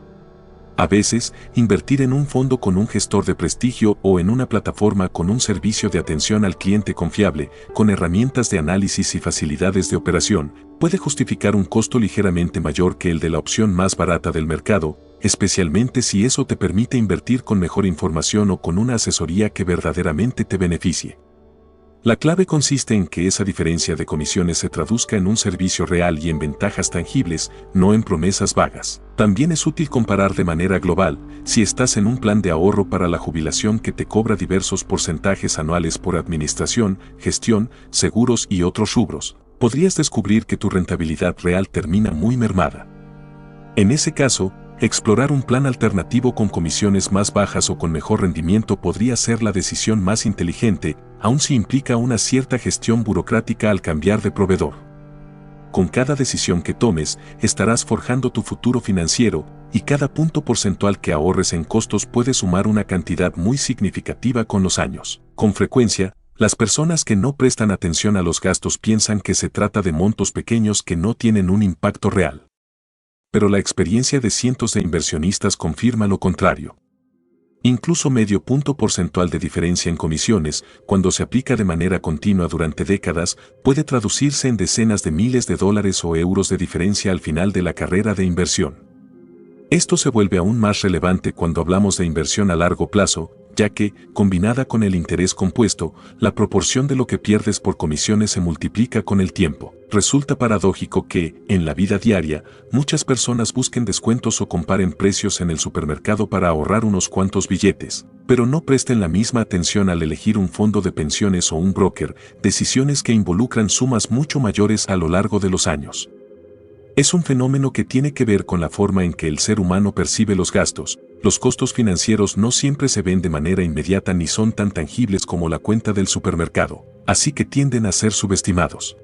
A veces, invertir en un fondo con un gestor de prestigio o en una plataforma con un servicio de atención al cliente confiable, con herramientas de análisis y facilidades de operación, puede justificar un costo ligeramente mayor que el de la opción más barata del mercado, especialmente si eso te permite invertir con mejor información o con una asesoría que verdaderamente te beneficie. La clave consiste en que esa diferencia de comisiones se traduzca en un servicio real y en ventajas tangibles, no en promesas vagas. También es útil comparar de manera global, si estás en un plan de ahorro para la jubilación que te cobra diversos porcentajes anuales por administración, gestión, seguros y otros rubros, podrías descubrir que tu rentabilidad real termina muy mermada. En ese caso, explorar un plan alternativo con comisiones más bajas o con mejor rendimiento podría ser la decisión más inteligente, aun si implica una cierta gestión burocrática al cambiar de proveedor. Con cada decisión que tomes, estarás forjando tu futuro financiero, y cada punto porcentual que ahorres en costos puede sumar una cantidad muy significativa con los años. Con frecuencia, las personas que no prestan atención a los gastos piensan que se trata de montos pequeños que no tienen un impacto real. Pero la experiencia de cientos de inversionistas confirma lo contrario. Incluso medio punto porcentual de diferencia en comisiones, cuando se aplica de manera continua durante décadas, puede traducirse en decenas de miles de dólares o euros de diferencia al final de la carrera de inversión. Esto se vuelve aún más relevante cuando hablamos de inversión a largo plazo, ya que, combinada con el interés compuesto, la proporción de lo que pierdes por comisiones se multiplica con el tiempo. Resulta paradójico que, en la vida diaria, muchas personas busquen descuentos o comparen precios en el supermercado para ahorrar unos cuantos billetes, pero no presten la misma atención al elegir un fondo de pensiones o un broker, decisiones que involucran sumas mucho mayores a lo largo de los años. Es un fenómeno que tiene que ver con la forma en que el ser humano percibe los gastos. Los costos financieros no siempre se ven de manera inmediata ni son tan tangibles como la cuenta del supermercado, así que tienden a ser subestimados.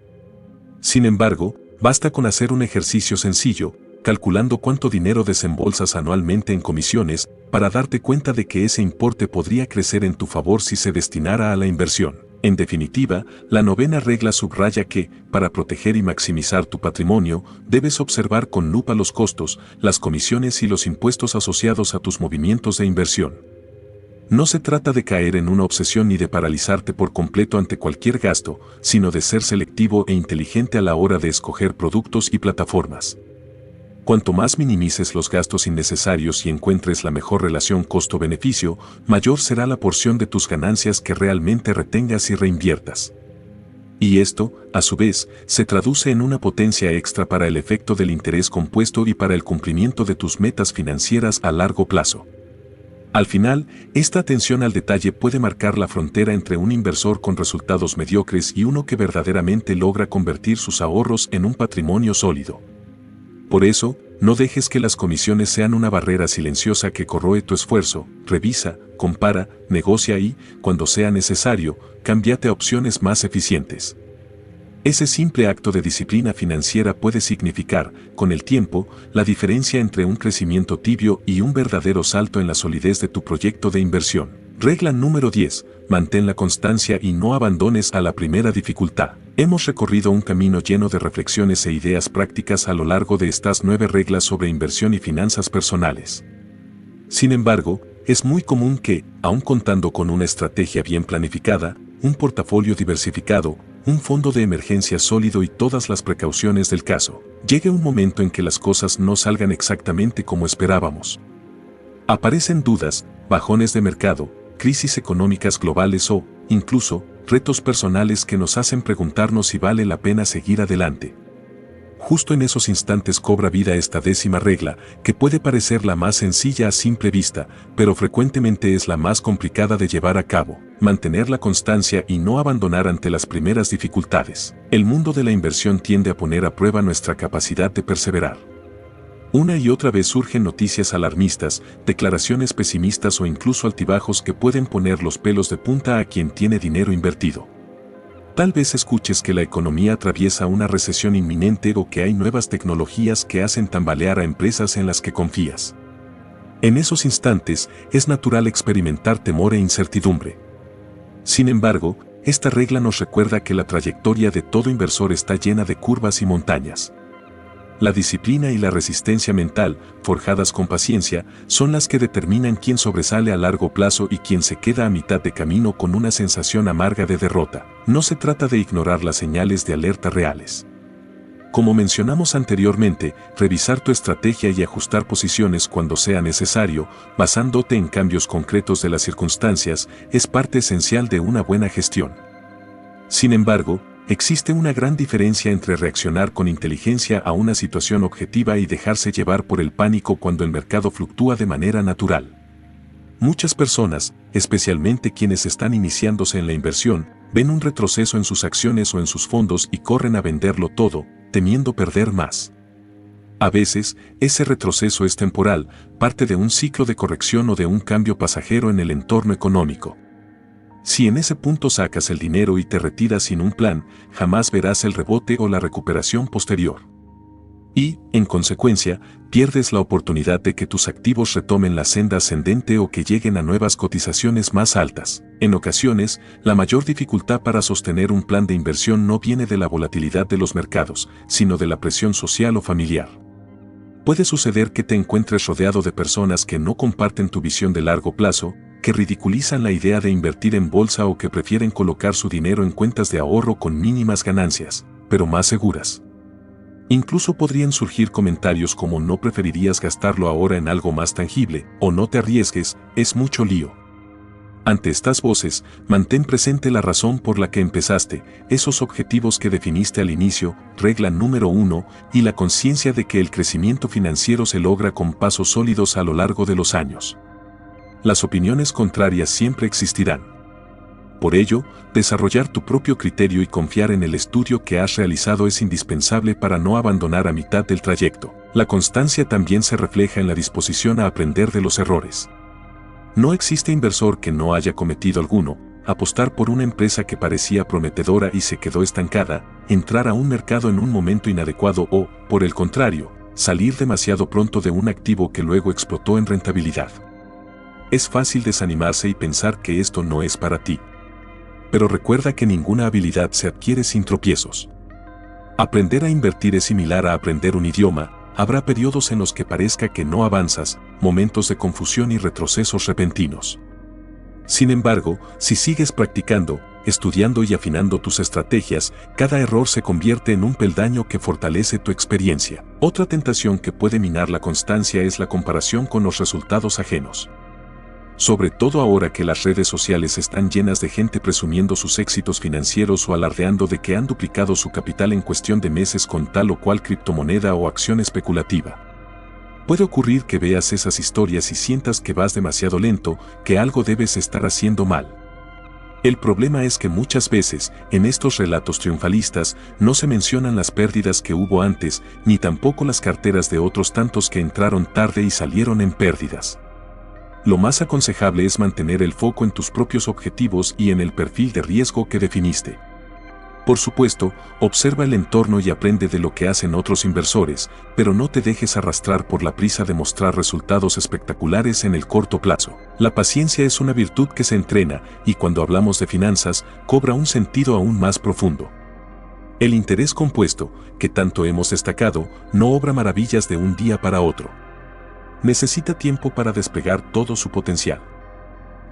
Sin embargo, basta con hacer un ejercicio sencillo, calculando cuánto dinero desembolsas anualmente en comisiones, para darte cuenta de que ese importe podría crecer en tu favor si se destinara a la inversión. En definitiva, la novena regla subraya que, para proteger y maximizar tu patrimonio, debes observar con lupa los costos, las comisiones y los impuestos asociados a tus movimientos de inversión. No se trata de caer en una obsesión ni de paralizarte por completo ante cualquier gasto, sino de ser selectivo e inteligente a la hora de escoger productos y plataformas. Cuanto más minimices los gastos innecesarios y encuentres la mejor relación costo-beneficio, mayor será la porción de tus ganancias que realmente retengas y reinviertas. Y esto, a su vez, se traduce en una potencia extra para el efecto del interés compuesto y para el cumplimiento de tus metas financieras a largo plazo. Al final, esta atención al detalle puede marcar la frontera entre un inversor con resultados mediocres y uno que verdaderamente logra convertir sus ahorros en un patrimonio sólido. Por eso, no dejes que las comisiones sean una barrera silenciosa que corroe tu esfuerzo. Revisa, compara, negocia y, cuando sea necesario, cámbiate a opciones más eficientes. Ese simple acto de disciplina financiera puede significar, con el tiempo, la diferencia entre un crecimiento tibio y un verdadero salto en la solidez de tu proyecto de inversión. Regla número 10. Mantén la constancia y no abandones a la primera dificultad. Hemos recorrido un camino lleno de reflexiones e ideas prácticas a lo largo de estas 9 reglas sobre inversión y finanzas personales. Sin embargo, es muy común que, aun contando con una estrategia bien planificada, un portafolio diversificado, un fondo de emergencia sólido y todas las precauciones del caso, llegue un momento en que las cosas no salgan exactamente como esperábamos. Aparecen dudas, bajones de mercado, crisis económicas globales o, incluso, retos personales que nos hacen preguntarnos si vale la pena seguir adelante. Justo en esos instantes cobra vida esta 10ª regla, que puede parecer la más sencilla a simple vista, pero frecuentemente es la más complicada de llevar a cabo: mantener la constancia y no abandonar ante las primeras dificultades. El mundo de la inversión tiende a poner a prueba nuestra capacidad de perseverar. Una y otra vez surgen noticias alarmistas, declaraciones pesimistas o incluso altibajos que pueden poner los pelos de punta a quien tiene dinero invertido. Tal vez escuches que la economía atraviesa una recesión inminente o que hay nuevas tecnologías que hacen tambalear a empresas en las que confías. En esos instantes, es natural experimentar temor e incertidumbre. Sin embargo, esta regla nos recuerda que la trayectoria de todo inversor está llena de curvas y montañas. La disciplina y la resistencia mental, forjadas con paciencia, son las que determinan quién sobresale a largo plazo y quién se queda a mitad de camino con una sensación amarga de derrota. No se trata de ignorar las señales de alerta reales. Como mencionamos anteriormente, revisar tu estrategia y ajustar posiciones cuando sea necesario, basándote en cambios concretos de las circunstancias, es parte esencial de una buena gestión. Sin embargo, existe una gran diferencia entre reaccionar con inteligencia a una situación objetiva y dejarse llevar por el pánico cuando el mercado fluctúa de manera natural. Muchas personas, especialmente quienes están iniciándose en la inversión, ven un retroceso en sus acciones o en sus fondos y corren a venderlo todo, temiendo perder más. A veces, ese retroceso es temporal, parte de un ciclo de corrección o de un cambio pasajero en el entorno económico. Si en ese punto sacas el dinero y te retiras sin un plan, jamás verás el rebote o la recuperación posterior. Y, en consecuencia, pierdes la oportunidad de que tus activos retomen la senda ascendente o que lleguen a nuevas cotizaciones más altas. En ocasiones, la mayor dificultad para sostener un plan de inversión no viene de la volatilidad de los mercados, sino de la presión social o familiar. Puede suceder que te encuentres rodeado de personas que no comparten tu visión de largo plazo, que ridiculizan la idea de invertir en bolsa o que prefieren colocar su dinero en cuentas de ahorro con mínimas ganancias, pero más seguras. Incluso podrían surgir comentarios como: no preferirías gastarlo ahora en algo más tangible, o no te arriesgues, es mucho lío. Ante estas voces, mantén presente la razón por la que empezaste, esos objetivos que definiste al inicio, regla número 1, y la conciencia de que el crecimiento financiero se logra con pasos sólidos a lo largo de los años. Las opiniones contrarias siempre existirán. Por ello, desarrollar tu propio criterio y confiar en el estudio que has realizado es indispensable para no abandonar a mitad del trayecto. La constancia también se refleja en la disposición a aprender de los errores. No existe inversor que no haya cometido alguno. Apostar por una empresa que parecía prometedora y se quedó estancada, entrar a un mercado en un momento inadecuado o, por el contrario, salir demasiado pronto de un activo que luego explotó en rentabilidad. Es fácil desanimarse y pensar que esto no es para ti. Pero recuerda que ninguna habilidad se adquiere sin tropiezos. Aprender a invertir es similar a aprender un idioma. Habrá periodos en los que parezca que no avanzas, momentos de confusión y retrocesos repentinos. Sin embargo, si sigues practicando, estudiando y afinando tus estrategias, cada error se convierte en un peldaño que fortalece tu experiencia. Otra tentación que puede minar la constancia es la comparación con los resultados ajenos. Sobre todo ahora que las redes sociales están llenas de gente presumiendo sus éxitos financieros o alardeando de que han duplicado su capital en cuestión de meses con tal o cual criptomoneda o acción especulativa. Puede ocurrir que veas esas historias y sientas que vas demasiado lento, que algo debes estar haciendo mal. El problema es que muchas veces, en estos relatos triunfalistas, no se mencionan las pérdidas que hubo antes, ni tampoco las carteras de otros tantos que entraron tarde y salieron en pérdidas. Lo más aconsejable es mantener el foco en tus propios objetivos y en el perfil de riesgo que definiste. Por supuesto, observa el entorno y aprende de lo que hacen otros inversores, pero no te dejes arrastrar por la prisa de mostrar resultados espectaculares en el corto plazo. La paciencia es una virtud que se entrena y cuando hablamos de finanzas, cobra un sentido aún más profundo. El interés compuesto, que tanto hemos destacado, no obra maravillas de un día para otro. Necesita tiempo para despegar todo su potencial.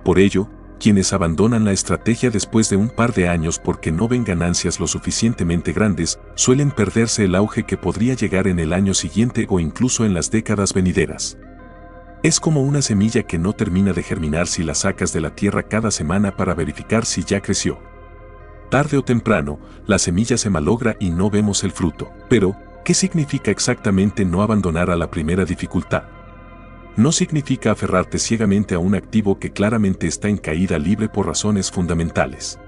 Por ello, quienes abandonan la estrategia después de un par de años porque no ven ganancias lo suficientemente grandes, suelen perderse el auge que podría llegar en el año siguiente o incluso en las décadas venideras. Es como una semilla que no termina de germinar si la sacas de la tierra cada semana para verificar si ya creció. Tarde o temprano, la semilla se malogra y no vemos el fruto. Pero, ¿qué significa exactamente no abandonar a la primera dificultad? No significa aferrarte ciegamente a un activo que claramente está en caída libre por razones fundamentales.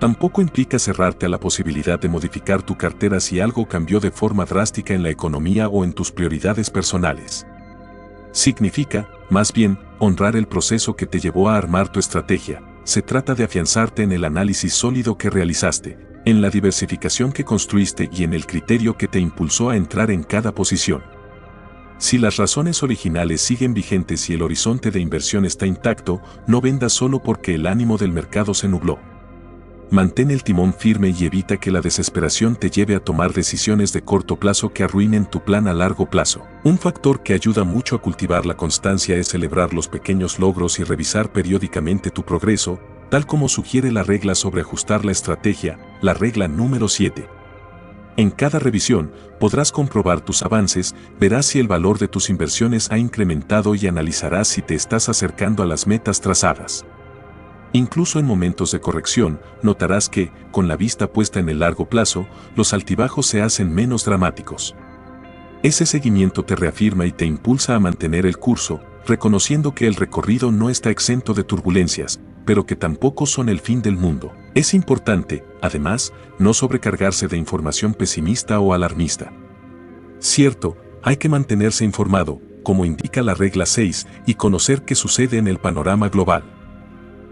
Tampoco implica cerrarte a la posibilidad de modificar tu cartera si algo cambió de forma drástica en la economía o en tus prioridades personales. Significa, más bien, honrar el proceso que te llevó a armar tu estrategia. Se trata de afianzarte en el análisis sólido que realizaste, en la diversificación que construiste y en el criterio que te impulsó a entrar en cada posición. Si las razones originales siguen vigentes y el horizonte de inversión está intacto, no vendas solo porque el ánimo del mercado se nubló. Mantén el timón firme y evita que la desesperación te lleve a tomar decisiones de corto plazo que arruinen tu plan a largo plazo. Un factor que ayuda mucho a cultivar la constancia es celebrar los pequeños logros y revisar periódicamente tu progreso, tal como sugiere la regla sobre ajustar la estrategia, la regla número 7. En cada revisión, podrás comprobar tus avances, verás si el valor de tus inversiones ha incrementado y analizarás si te estás acercando a las metas trazadas. Incluso en momentos de corrección, notarás que, con la vista puesta en el largo plazo, los altibajos se hacen menos dramáticos. Ese seguimiento te reafirma y te impulsa a mantener el curso, reconociendo que el recorrido no está exento de turbulencias, pero que tampoco son el fin del mundo. Es importante, además, no sobrecargarse de información pesimista o alarmista. Cierto, hay que mantenerse informado, como indica la regla 6, y conocer qué sucede en el panorama global.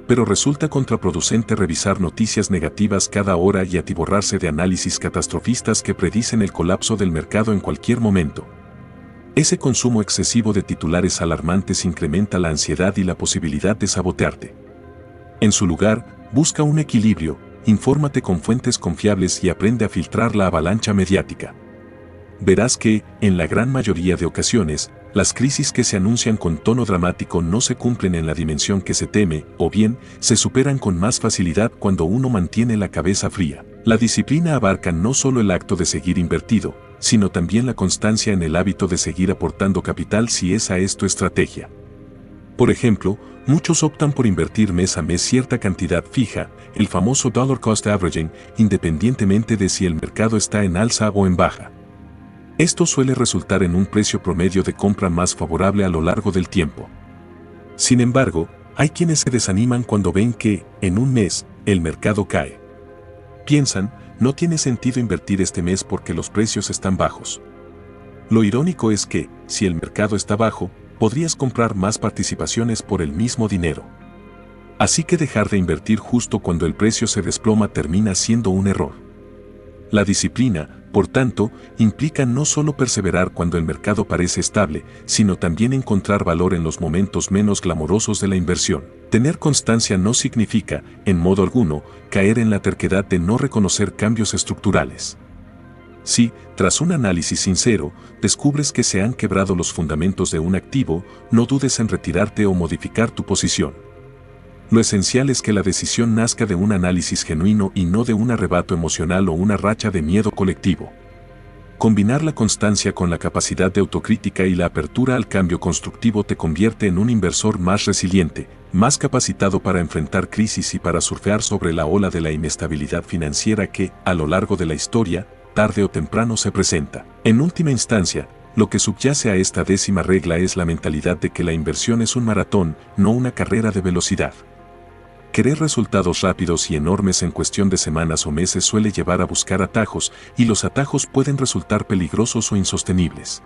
Pero resulta contraproducente revisar noticias negativas cada hora y atiborrarse de análisis catastrofistas que predicen el colapso del mercado en cualquier momento. Ese consumo excesivo de titulares alarmantes incrementa la ansiedad y la posibilidad de sabotearte. En su lugar, busca un equilibrio, infórmate con fuentes confiables y aprende a filtrar la avalancha mediática. Verás que, en la gran mayoría de ocasiones, las crisis que se anuncian con tono dramático no se cumplen en la dimensión que se teme, o bien, se superan con más facilidad cuando uno mantiene la cabeza fría. La disciplina abarca no solo el acto de seguir invertido, sino también la constancia en el hábito de seguir aportando capital si esa es tu estrategia. Por ejemplo, muchos optan por invertir mes a mes cierta cantidad fija, el famoso dollar cost averaging, independientemente de si el mercado está en alza o en baja. Esto suele resultar en un precio promedio de compra más favorable a lo largo del tiempo. Sin embargo, Hay quienes se desaniman cuando ven que, en un mes, el mercado cae. Piensan, no tiene sentido invertir este mes porque los precios están bajos. Lo irónico es que, si el mercado está bajo, podrías comprar más participaciones por el mismo dinero. Así que dejar de invertir justo cuando el precio se desploma termina siendo un error. La disciplina, por tanto, implica no solo perseverar cuando el mercado parece estable, sino también encontrar valor en los momentos menos glamorosos de la inversión. Tener constancia no significa, en modo alguno, caer en la terquedad de no reconocer cambios estructurales. Si, tras un análisis sincero, descubres que se han quebrado los fundamentos de un activo, no dudes en retirarte o modificar tu posición. Lo esencial es que la decisión nazca de un análisis genuino y no de un arrebato emocional o una racha de miedo colectivo. Combinar la constancia con la capacidad de autocrítica y la apertura al cambio constructivo te convierte en un inversor más resiliente, más capacitado para enfrentar crisis y para surfear sobre la ola de la inestabilidad financiera que, a lo largo de la historia, tarde o temprano se presenta. En última instancia, lo que subyace a esta 10ª regla es la mentalidad de que la inversión es un maratón, no una carrera de velocidad. Querer resultados rápidos y enormes en cuestión de semanas o meses suele llevar a buscar atajos, y los atajos pueden resultar peligrosos o insostenibles.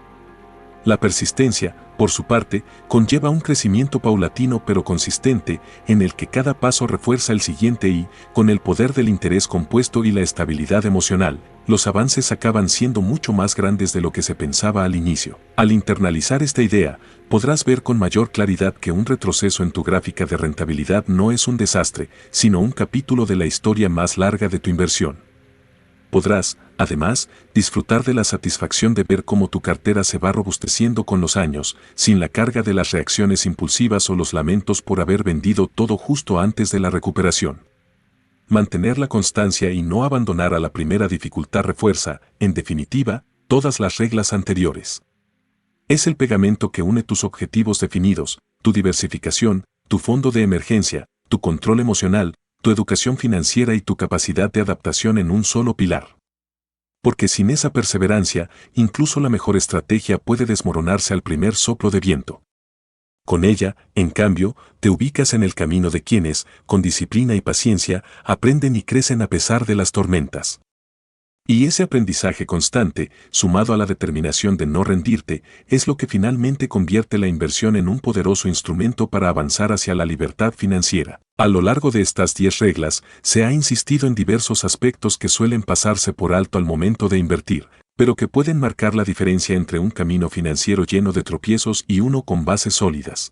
La persistencia, por su parte, conlleva un crecimiento paulatino pero consistente, en el que cada paso refuerza el siguiente y, con el poder del interés compuesto y la estabilidad emocional, los avances acaban siendo mucho más grandes de lo que se pensaba al inicio. Al internalizar esta idea, podrás ver con mayor claridad que un retroceso en tu gráfica de rentabilidad no es un desastre, sino un capítulo de la historia más larga de tu inversión. Podrás, además, disfrutar de la satisfacción de ver cómo tu cartera se va robusteciendo con los años, sin la carga de las reacciones impulsivas o los lamentos por haber vendido todo justo antes de la recuperación. Mantener la constancia y no abandonar a la primera dificultad refuerza, en definitiva, todas las reglas anteriores. Es el pegamento que une tus objetivos definidos, tu diversificación, tu fondo de emergencia, tu control emocional, tu educación financiera y tu capacidad de adaptación en un solo pilar. Porque sin esa perseverancia, incluso la mejor estrategia puede desmoronarse al primer soplo de viento. Con ella, en cambio, te ubicas en el camino de quienes, con disciplina y paciencia, aprenden y crecen a pesar de las tormentas. Y ese aprendizaje constante, sumado a la determinación de no rendirte, es lo que finalmente convierte la inversión en un poderoso instrumento para avanzar hacia la libertad financiera. A lo largo de estas 10 reglas, se ha insistido en diversos aspectos que suelen pasarse por alto al momento de invertir, pero que pueden marcar la diferencia entre un camino financiero lleno de tropiezos y uno con bases sólidas.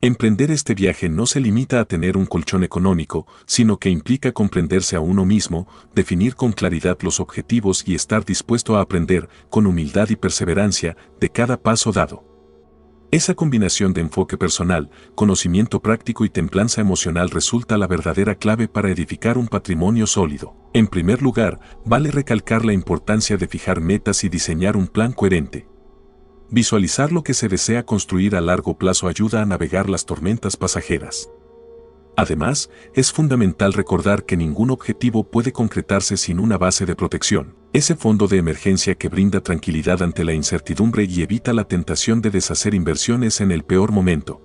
Emprender este viaje no se limita a tener un colchón económico, sino que implica comprenderse a uno mismo, definir con claridad los objetivos y estar dispuesto a aprender, con humildad y perseverancia, de cada paso dado. Esa combinación de enfoque personal, conocimiento práctico y templanza emocional resulta la verdadera clave para edificar un patrimonio sólido. En primer lugar, vale recalcar la importancia de fijar metas y diseñar un plan coherente. Visualizar lo que se desea construir a largo plazo ayuda a navegar las tormentas pasajeras. Además, es fundamental recordar que ningún objetivo puede concretarse sin una base de protección, ese fondo de emergencia que brinda tranquilidad ante la incertidumbre y evita la tentación de deshacer inversiones en el peor momento.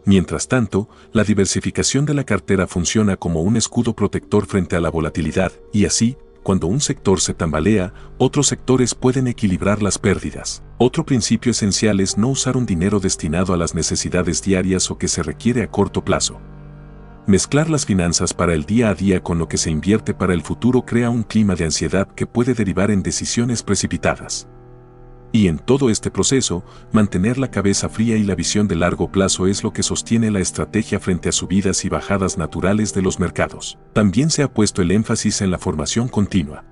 Mientras tanto, la diversificación de la cartera funciona como un escudo protector frente a la volatilidad, y así, cuando un sector se tambalea, otros sectores pueden equilibrar las pérdidas. Otro principio esencial es no usar un dinero destinado a las necesidades diarias o que se requiere a corto plazo. Mezclar las finanzas para el día a día con lo que se invierte para el futuro crea un clima de ansiedad que puede derivar en decisiones precipitadas. Y en todo este proceso, mantener la cabeza fría y la visión de largo plazo es lo que sostiene la estrategia frente a subidas y bajadas naturales de los mercados. También se ha puesto el énfasis en la formación continua.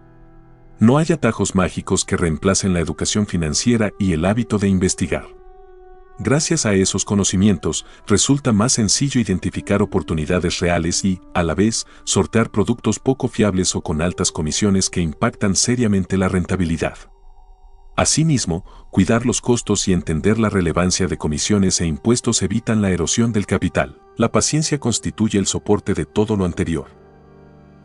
No hay atajos mágicos que reemplacen la educación financiera y el hábito de investigar. Gracias a esos conocimientos, resulta más sencillo identificar oportunidades reales y, a la vez, sortear productos poco fiables o con altas comisiones que impactan seriamente la rentabilidad. Asimismo, cuidar los costos y entender la relevancia de comisiones e impuestos evitan la erosión del capital. La paciencia constituye el soporte de todo lo anterior.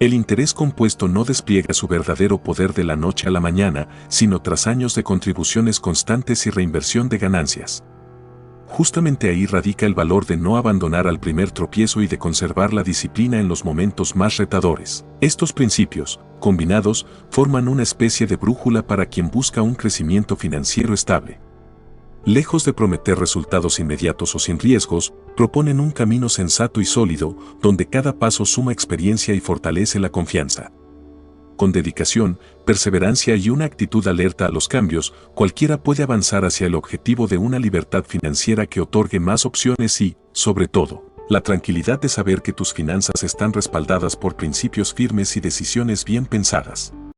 El interés compuesto no despliega su verdadero poder de la noche a la mañana, sino tras años de contribuciones constantes y reinversión de ganancias. Justamente ahí radica el valor de no abandonar al primer tropiezo y de conservar la disciplina en los momentos más retadores. Estos principios, combinados, forman una especie de brújula para quien busca un crecimiento financiero estable. Lejos de prometer resultados inmediatos o sin riesgos, proponen un camino sensato y sólido, donde cada paso suma experiencia y fortalece la confianza. Con dedicación, perseverancia y una actitud alerta a los cambios, cualquiera puede avanzar hacia el objetivo de una libertad financiera que otorgue más opciones y, sobre todo, la tranquilidad de saber que tus finanzas están respaldadas por principios firmes y decisiones bien pensadas.